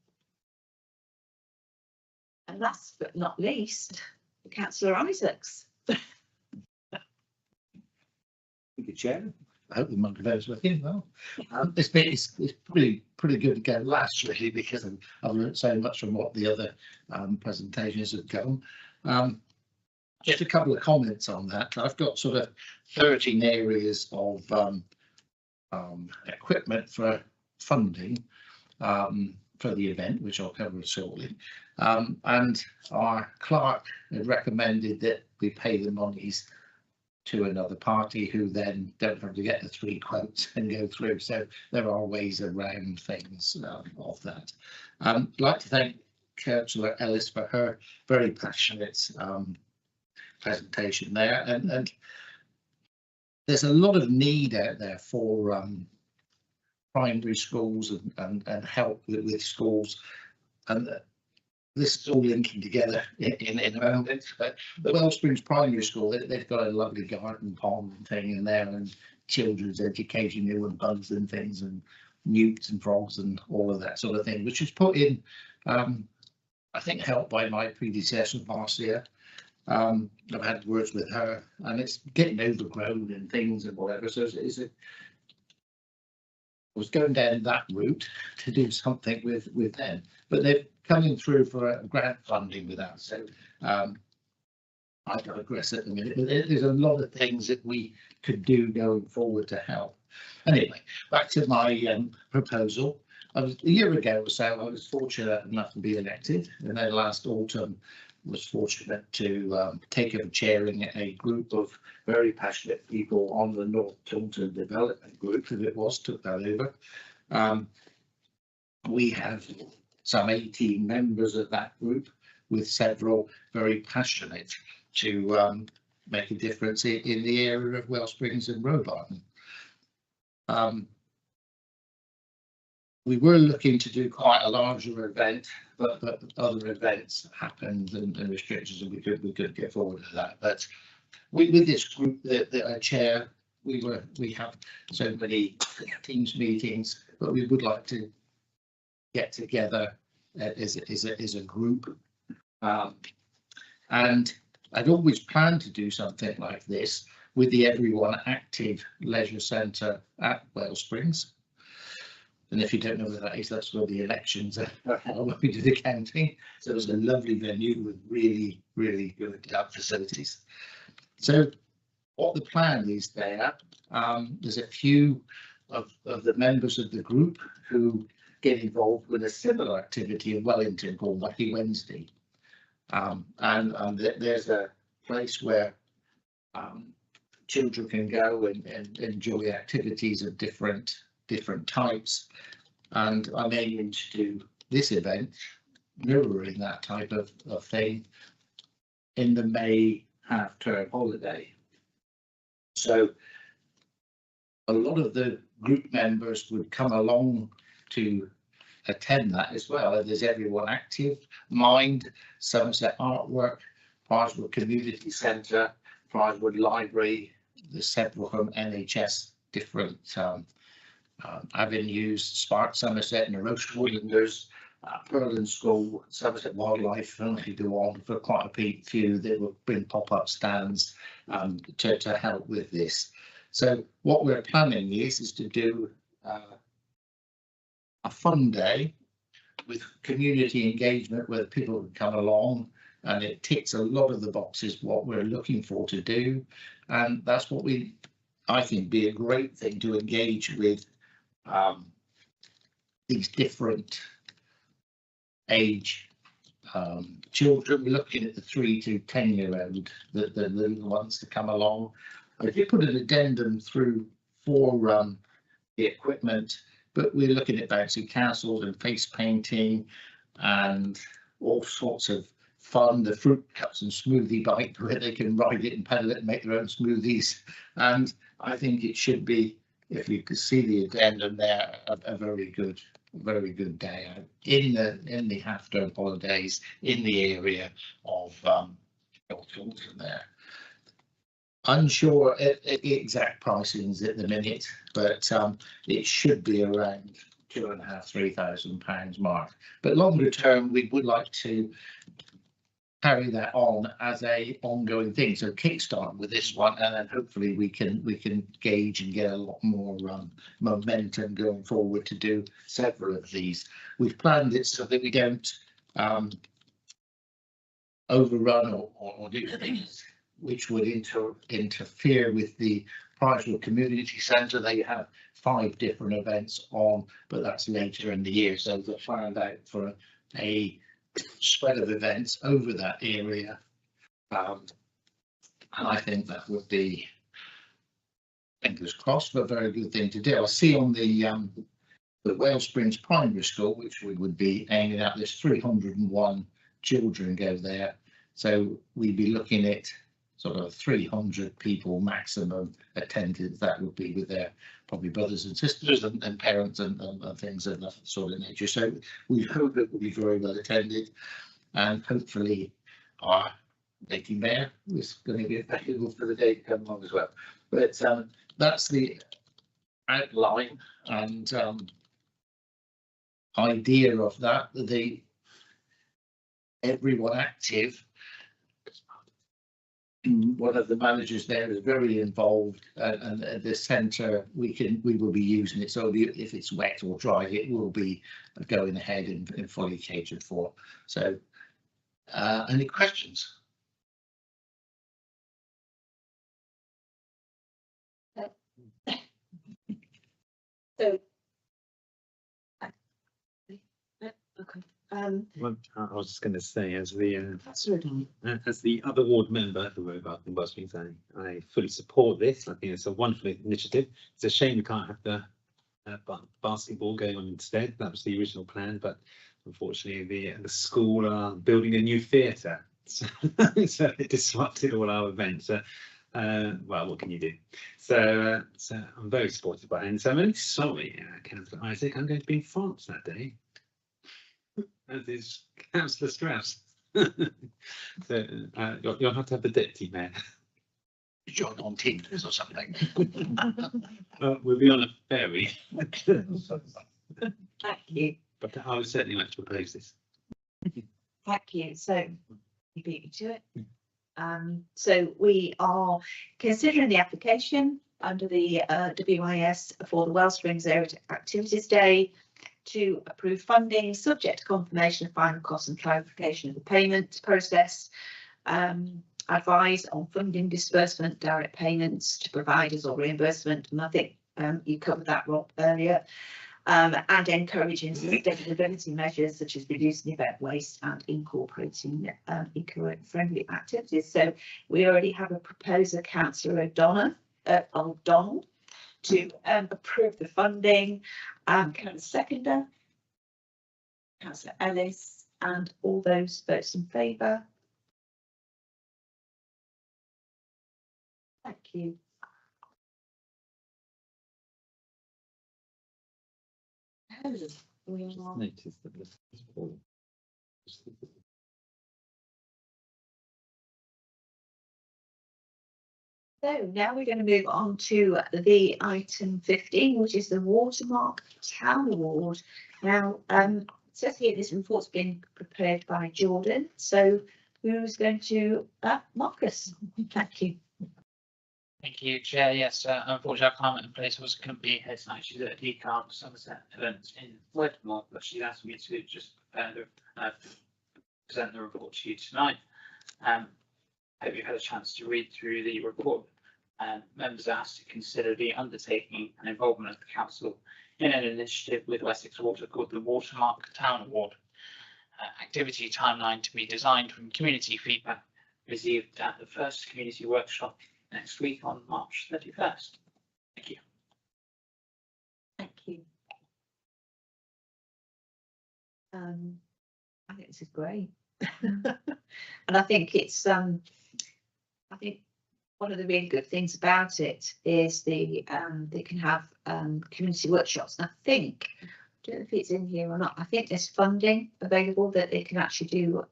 And last but not least, Councillor Isaacs. Thank you, Chair. I hope the monkey vote's working well. This bit is pretty good to go last, really, because I've learned so much from what the other presentations have gone. Just a couple of comments on that. I've got sort of 13 areas of equipment for funding for the event, which I'll cover shortly. And our clerk had recommended that we pay the monies to another party who then don't have to get the 3 quotes and go through. So there are ways around things of that. I'd like to thank Councillor Ellis for her very passionate presentation there. And there's a lot of need out there for primary schools and help with schools. And this is all linking together in a moment, but the Wellsprings Primary School, they've got a lovely garden pond thing in there, and children's education, new and bugs and things, and newts and frogs and all of that sort of thing, which was put in, I think, helped by my predecessor last year. I've had words with her, and it's getting overgrown and things and whatever, so I was going down that route to do something with them, but they're coming through for a grant funding with that. So I digress at the minute, but there's a lot of things that we could do going forward to help. Anyway, back to my proposal. A year ago or so, I was fortunate enough to be elected, and then last autumn was fortunate to take over chairing a group of very passionate people on the North Taunton Development Group, as it was, took that over. We have some 18 members of that group, with several very passionate to make a difference in the area of Wellsprings and Robarton. We were looking to do quite a larger event, but other events happened and restrictions, and we could get forward to that. But with this group that I chair, we have so many Teams meetings, but we would like to get together as a group. And I'd always planned to do something like this with the Everyone Active Leisure Centre at Wellsprings. And if you don't know where that is, that's where the elections are when we do the counting. So it was a lovely venue with really, really good facilities. So what the plan is there, there's a few of the members of the group who get involved with a similar activity in Wellington called Lucky Wednesday. And there's a place where children can go and enjoy activities of different types, and I'm aiming to do this event mirroring that type of thing in the May half-term holiday. So a lot of the group members would come along to attend that as well. There's Everyone Active, Mind, Somerset Artwork, Pricewell Community Centre, Pricewell Library, the several from NHS, different avenues, Spark Somerset, Neurosis Woodlanders, Perlin School, Somerset Wildlife, and they go on for quite a few. They will bring pop-up stands to help with this. So what we're planning is to do a fun day with community engagement where people can come along, and it ticks a lot of the boxes what we're looking for to do, and that's what I think be a great thing to engage with these different age children. We're looking at the 3 to 10-year-old, the little ones to come along. I did put an addendum through for the equipment, but we're looking at bouncy castles and face painting and all sorts of fun. The fruit cups and smoothie bike where they can ride it and pedal it and make their own smoothies. And I think it should be, if you could see the addendum there, a very good day out in the half-term holidays in the area of Chiltern there. Unsure exact pricings at the minute, but it should be around £2,500–3,000 mark. But longer term, we would like to carry that on as a ongoing thing. So kickstart with this one, and then hopefully we can gauge and get a lot more momentum going forward to do several of these. We've planned it so that we don't overrun or do things which would interfere with the Pricewell Community Centre. They have 5 different events on, but that's later in the year. So they're planned out for a spread of events over that area. And I think that would be, fingers crossed, a very good thing to do. I see on the Wales Springs Primary School, which we would be aiming at, there's 301 children go there. So we'd be looking at sort of 300 people maximum attendance. That would be with their probably brothers and sisters and parents and things of that sort of nature. So we hope it will be very well attended, and hopefully our lady mayor is going to be available for the day to come along as well. But that's the outline and idea of that. The Everyone Active, one of the managers there is very involved, and the centre we will be using it, so if it's wet or dry it will be going ahead and fully catered for. So any questions? So okay. Well, I was just going to say, as the other ward member who wrote about the Wales Springs, I fully support this. I think it's a wonderful initiative. It's a shame we can't have the basketball going on instead. That was the original plan, but unfortunately the school are building a new theatre, so it disrupted all our events. Well, what can you do? So I'm very supportive by it. And so I'm only sorry, Councillor Isaac, I'm going to be in France that day. As is Councillor Strauss. So you'll have to have the deputy mayor. John on Teams or something. We'll be on a ferry. Thank you. But I would certainly like to propose this. Thank you. So you beat me to it. So we are considering the application under the WIS for the Wales Springs Area Activities Day to approve funding subject to confirmation of final costs and clarification of the payment process. Advise on funding disbursement, direct payments to providers or reimbursement, and I think you covered that, Rob, earlier. And encouraging sustainability measures such as reducing event waste and incorporating eco-friendly activities. So we already have a proposer, Councillor O'Donnell, to approve the funding. Can I have a seconder? Councillor Ellis, and all those votes in favour. Thank you. We are Noticed that this is all. So now we're going to move on to the item 15, which is the Watermark Town Award. Now, it says here this report's been prepared by Jordan. So who's going to, Marcus? Thank you. Thank you, Chair. Yes, unfortunately, our climate in place was couldn't be here tonight. She's at the Decarb Somerset event in Wedmore, but she asked me to just present the report to you tonight. Hope you've had a chance to read through the report. Members are asked to consider the undertaking and involvement of the council in an initiative with Wessex Water called the Watermark Town Award. Activity timeline to be designed from community feedback received at the first community workshop next week on March 31st. Thank you. Thank you. I think this is great. And I think it's I think one of the really good things about it is they can have community workshops. And I think, I don't know if it's in here or not, I think there's funding available that they can actually do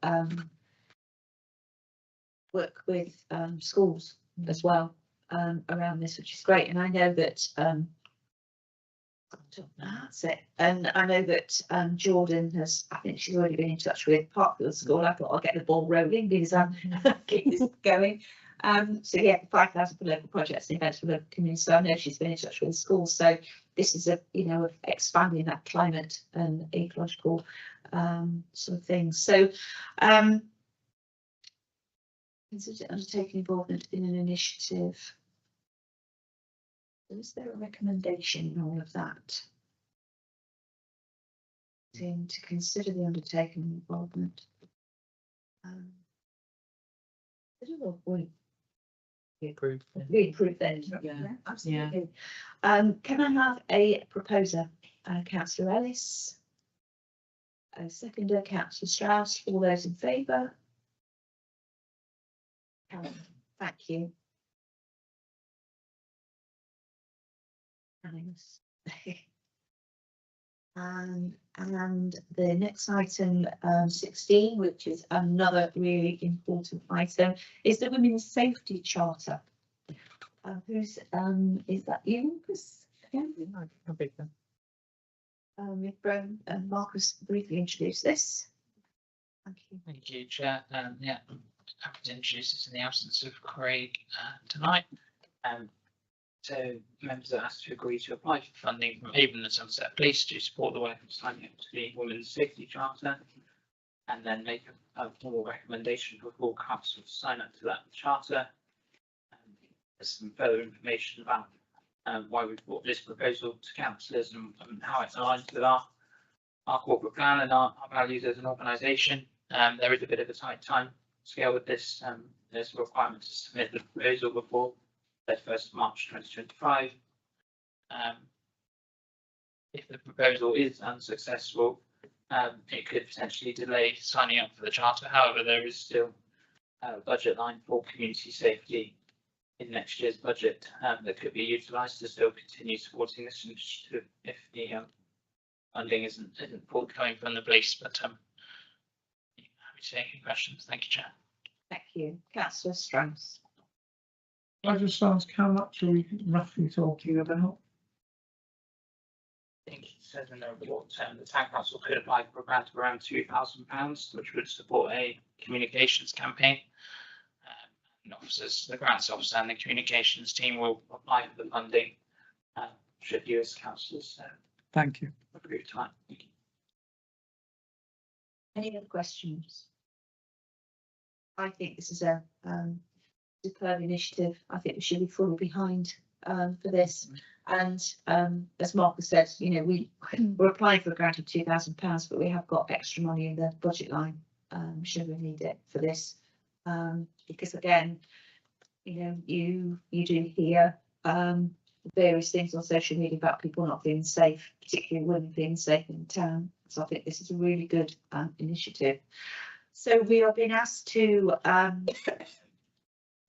work with schools as well around this, which is great. And I know that that's it. And I know that Jordan has, I think she's already been in touch with Parkfield School. I thought I'll get the ball rolling because keep this going. So yeah, 5,000 for local projects and events for local communities. So I know she's been in touch with the schools. So this is a, you know, expanding that climate and ecological sort of thing. So consider undertaking involvement in an initiative. Is there a recommendation in all of that? To consider the undertaking involvement. We approve then. Yeah. Absolutely. Can I have a proposer? Councillor Ellis. A seconder, Councillor Strauss. All those in favour? Thank you. Thanks. And the next item, 16, which is another really important item, is the Women's Safety Charter. Who's is that you, Marcus? Again? With Brown and Marcus briefly introduce this. Thank you. Thank you, Chair. Yeah, happy to introduce this in the absence of Craig tonight. So members are asked to agree to apply for funding from Avon and Somerset Police to support the work of signing up to the Women's Safety Charter, and then make a formal recommendation for full council to sign up to that charter. There's some further information about why we've brought this proposal to councillors and how it aligns with our corporate plan and our values as an organisation. There is a bit of a tight time scale with this. There's a requirement to submit the proposal before 31st March 2025. If the proposal is unsuccessful, it could potentially delay signing up for the charter. However, there is still a budget line for community safety in next year's budget that could be utilised to still continue supporting this initiative if the funding isn't forthcoming from the police. But happy to take any questions. Thank you, Chair. Thank you. Councillor Strauss. I just ask, how much are we roughly talking about? I think it says in the report the town council could apply for a grant of around £2,000, which would support a communications campaign. And officers, the grants officer and the communications team will apply for the funding. Should you as councillors Thank you. approve tonight. Thank you. Any other questions? I think this is a superb initiative. I think we should be fully behind for this. And as Marcus said, you know, we're applying for a grant of £2,000, but we have got extra money in the budget line should we need it for this. Because again, you know, you do hear various things on social media about people not feeling safe, particularly women feeling safe in town. So I think this is a really good initiative. So we are being asked to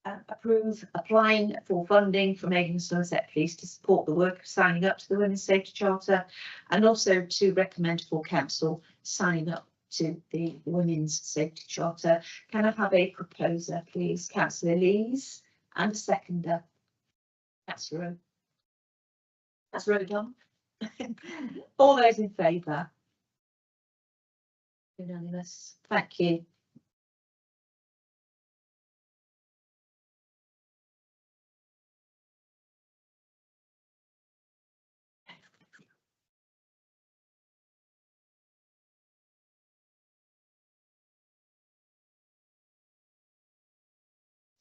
approve applying for funding from Avon Somerset Police to support the work of signing up to the Women's Safety Charter, and also to recommend full council signing up to the Women's Safety Charter. Can I have a proposer, please? Councillor Lees, and a seconder. Councillor O'Donnell. All those in favour? Unanimous. Thank you.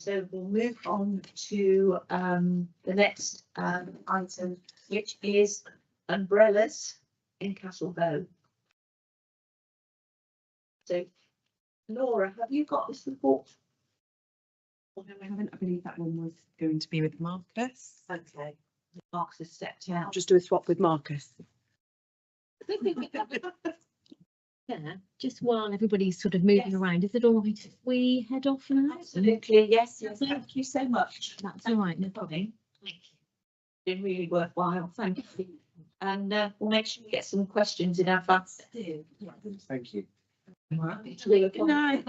So we'll move on to the next item, which is umbrellas in Castlebow. So Laura, have you got this report? No, I haven't. I believe that one was going to be with Marcus. Okay, Marcus has stepped out. Just do a swap with Marcus. Yeah, just while everybody's sort of moving around, is it all right if we head off now? Absolutely, yes, yes, thank you so much. That's all right, no problem. Thank you. Been really worthwhile, thank you. And we'll make sure we get some questions in advance. Thank you. Good night.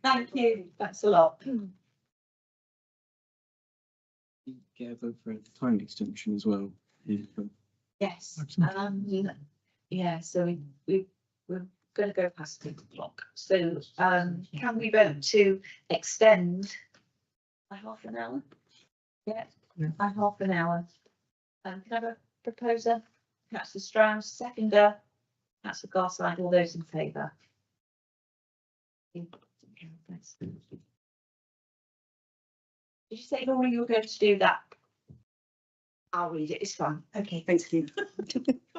Thank you, thanks a lot. Get a vote for a time extension as well. Yes, yeah, so we're going to go past the clock. So can we vote to extend by half an hour? Yeah, by half an hour. Can I have a proposer? Councillor Strauss, seconder. Councillor Garside, all those in favour? Did you say, Laura, you were going to do that? I'll read it, it's fine. Okay, thank you.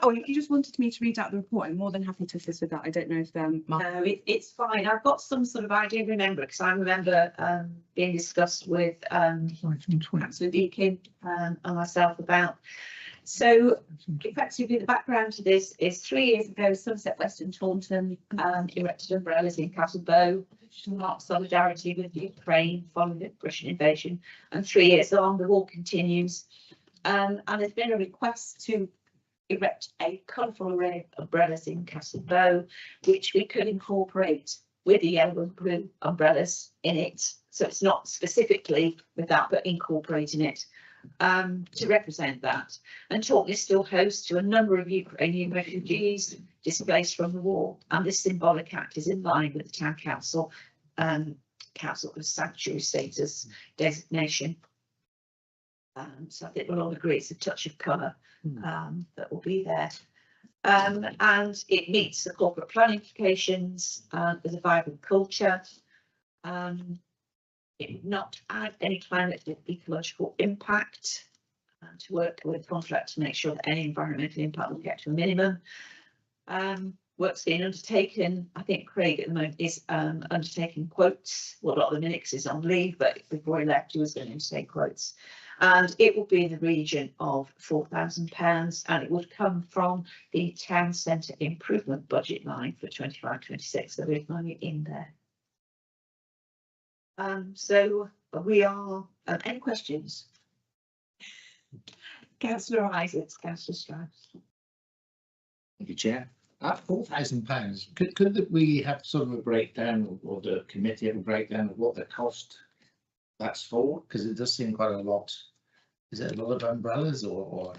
Oh, if you just wanted me to read out the report, I'm more than happy to assist with that. I don't know if No, it's fine. I've got some sort of idea, remember, because I remember being discussed with Councillor Deakin and myself about. So effectively the background to this is 3 years ago, Somerset West and Taunton erected umbrellas in Castlebow to mark solidarity with Ukraine following the Russian invasion, and 3 years on the war continues. And there's been a request to erect a colourful array of umbrellas in Castlebow, which we could incorporate with the yellow and blue umbrellas in it. So it's not specifically with that, but incorporating it to represent that. And Taunton is still host to a number of Ukrainian refugees displaced from the war. And this symbolic act is in line with the Town Council Council of Sanctuary Status designation. So I think we'll all agree it's a touch of colour that will be there. And it meets the corporate plan implications as a vibrant culture. It would not add any climate or ecological impact, to work with contract to make sure that any environmental impact will get to a minimum. Work's being undertaken. I think Craig at the moment is undertaking quotes. Well, a lot of the minutes is on leave, but before he left, he was going to take quotes. And it will be in the region of £4,000, and it would come from the town centre improvement budget line for 25-26. So there's money in there. So we are. Any questions? Councillor Isaacs, Councillor Strauss. Thank you, Chair. At £4,000, could we have sort of a breakdown, or the committee have a breakdown of what the cost that's for? Because it does seem quite a lot. Is it a lot of umbrellas, or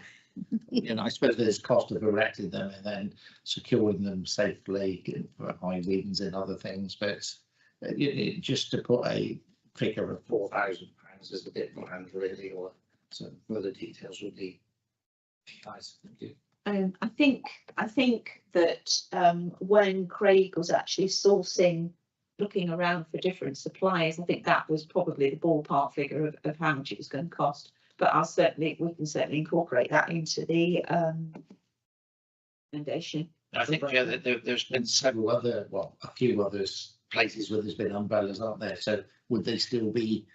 you know, I suppose there's cost of erecting them and then securing them safely for high winds and other things, but just to put a figure of £4,000 is a bit grand, really, or so further details would be nice. Thank you. I think that when Craig was actually sourcing, looking around for different suppliers, I think that was probably the ballpark figure of how much it was going to cost. But we can certainly incorporate that into the recommendation. I think there's been several other, well, a few others places where there's been umbrellas, aren't there? So would they still be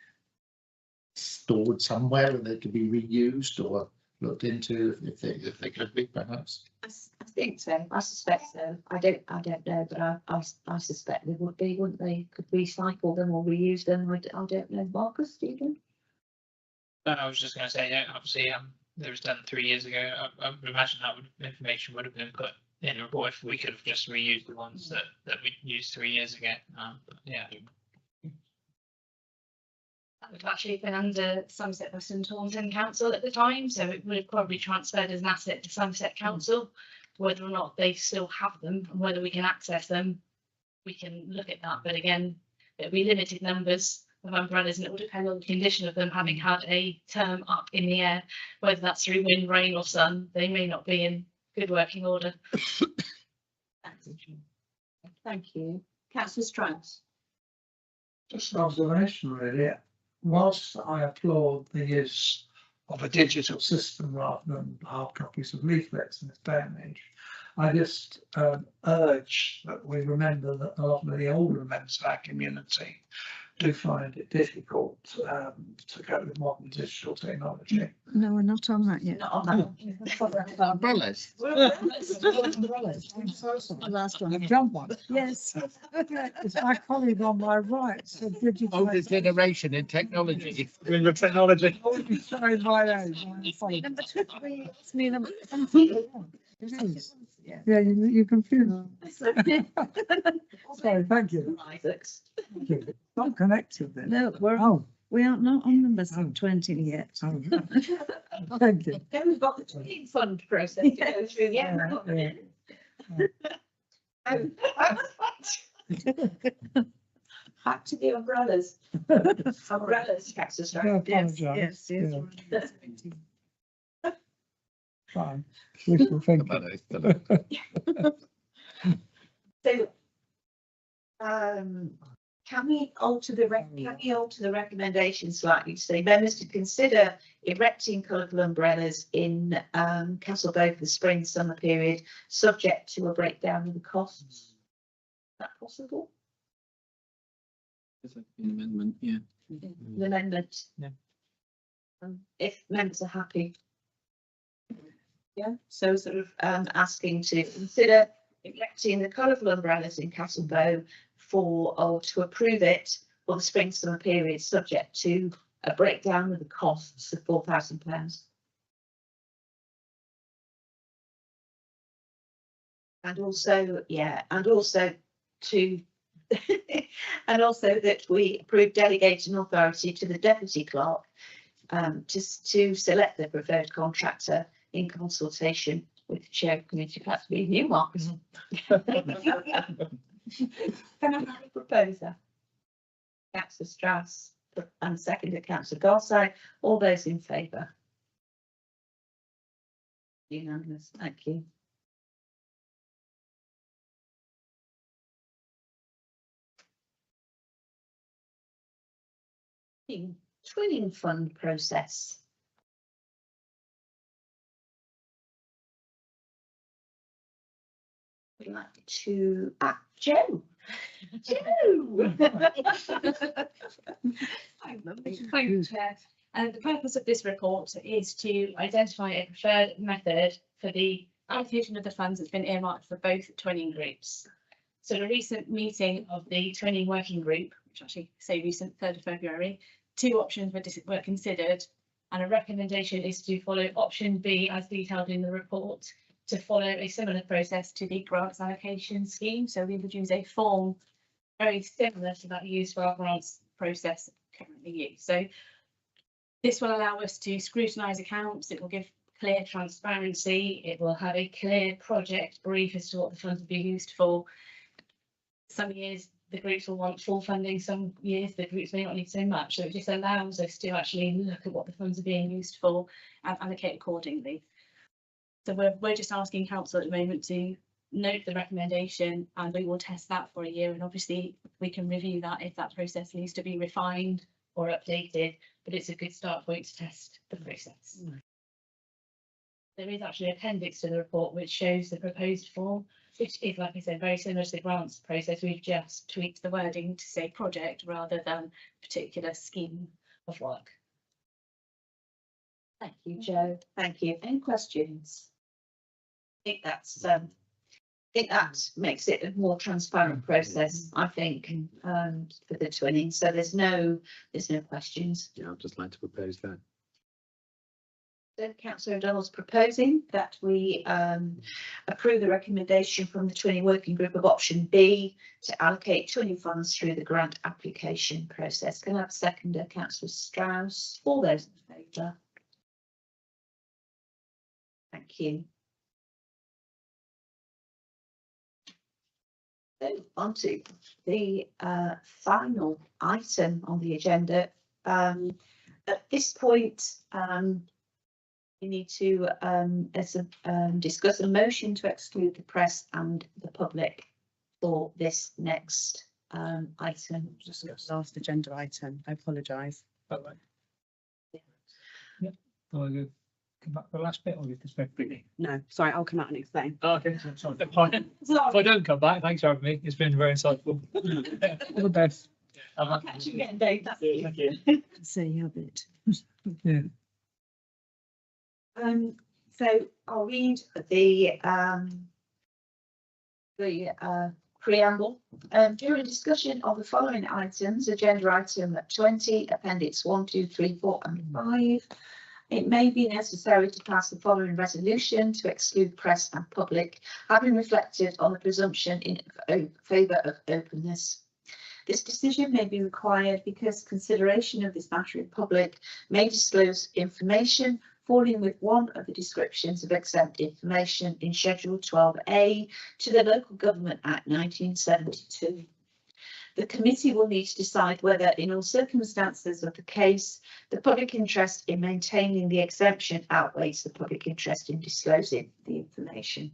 stored somewhere and they could be reused, or looked into if they could be perhaps? I think so. I suspect so. I don't know, but I suspect they would be, wouldn't they? Could recycle them or reuse them. I don't know. Marcus, do you know? I was just going to say, yeah, obviously, it was done 3 years ago. I would imagine that information would have been put in a report if we could have just reused the ones that we used 3 years ago. But yeah. That would have actually been under Somerset Western Taunton Council at the time, so it would have probably transferred as an asset to Somerset Council. Whether or not they still have them and whether we can access them, we can look at that. But again, it'll be limited numbers of umbrellas, and it will depend on the condition of them having had a term up in the air, whether that's through wind, rain, or sun. They may not be in good working order. Thank you. Councillor Strauss. Just an observation really. Whilst I applaud the use of a digital system rather than hard copies of leaflets in this day and age, I just urge that we remember that a lot of the older members of our community do find it difficult to cope with modern digital technology. No, we're not on that yet. Not on that. Umbrellas. The last one. The jump one. Yes. It's my colleague on my right. So Older generation in technology. In the technology. Sorry, my age. Number 3, it's me number. It is. Yeah, you confused. Sorry, thank you. Isaacs. Thank you. Not connected then. No, we are not on number 20 yet. Oh, thank you. Then we've got the twinning fund process to go through. Yeah. we've got that. Back to the umbrellas. Umbrellas, Councillor Strauss. Yes. Yes. Fine. Wishful thinking. So, can we alter the recommendation slightly to say members to consider erecting colourful umbrellas in Castle Bow for the spring summer period, subject to a breakdown of the costs? Is that possible? It's like an amendment, yeah. The amendment. Yeah. If members are happy. Yeah, so sort of asking to consider erecting the colourful umbrellas in Castle Bow or to approve it for the spring summer period, subject to a breakdown of the costs of £4,000. And also, to and also that we approve delegating authority to the deputy clerk just to select the preferred contractor in consultation with the chair of committee. Perhaps be you, Marcus. Can I have a proposer? Councillor Strauss and seconded Councillor Garside. All those in favour? Unanimous. Thank you. Twinning fund process. Would like to Joe. Joe. Thank you, Chair. And the purpose of this report is to identify a preferred method for the allocation of the funds that's been earmarked for both twinning groups. So the recent meeting of the twinning working group, which actually say recent 3rd of February, 2 options were considered, and a recommendation is to follow option B as detailed in the report, to follow a similar process to the grants allocation scheme. So we would use a form very similar to that used for our grants process currently used. So this will allow us to scrutinise accounts. It will give clear transparency. It will have a clear project brief as to what the funds will be used for. Some years the groups will want full funding, some years the groups may not need so much. So it just allows us to actually look at what the funds are being used for and allocate accordingly. So we're just asking council at the moment to note the recommendation, and we will test that for a year, and obviously we can review that if that process needs to be refined or updated, but it's a good start point to test the process. There is actually an appendix to the report which shows the proposed form, which is, like I said, very similar to the grants process. We've just tweaked the wording to say project rather than particular scheme of work. Thank you, Joe. Thank you. Any questions? I think that makes it a more transparent process, I think, for the twinning. So there's no questions. Yeah, I'd just like to propose that. So Councillor O'Donnell's proposing that we approve the recommendation from the twinning working group of option B to allocate twinning funds through the grant application process. Can I have a seconder, Councillor Strauss? All those in favour? Thank you. So on to the final item on the agenda. At this point, we need to discuss a motion to exclude the press and the public for this next item. Last agenda item, I apologise. Yeah. Do I go come back for the last bit or you just go quickly? No, sorry, I'll come out and explain. Oh, okay, sorry. If I don't come back, thanks for having me. It's been very insightful. All the best. I'll catch you again, Dave. Thank you. Say a bit. Yeah. So I'll read the preamble. During discussion of the following items, agenda item 20, appendix 1, 2, 3, 4 and 5, it may be necessary to pass the following resolution to exclude press and public, having reflected on the presumption in favour of openness. This decision may be required because consideration of this matter in public may disclose information falling with one of the descriptions of exempt information in Schedule 12A to the Local Government Act 1972. The committee will need to decide whether, in all circumstances of the case, the public interest in maintaining the exemption outweighs the public interest in disclosing the information.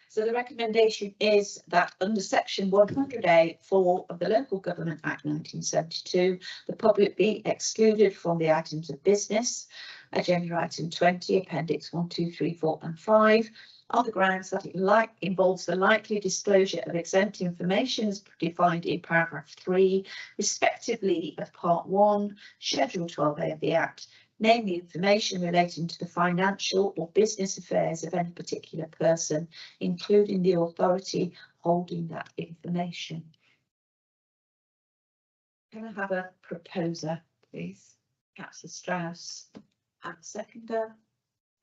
So the recommendation is that under section 100A(4) of the Local Government Act 1972, the public be excluded from the items of business, agenda item 20, appendix 1, 2, 3, 4 and 5, on the grounds that it involves the likely disclosure of exempt information as defined in paragraph 3, respectively of part 1, schedule 12A of the Act, namely information relating to the financial or business affairs of any particular person, including the authority holding that information. Can I have a proposer, please? Councillor Strauss and seconder.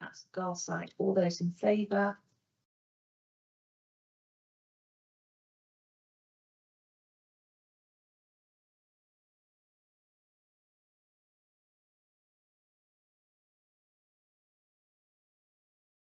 Councillor Garside. All those in favour?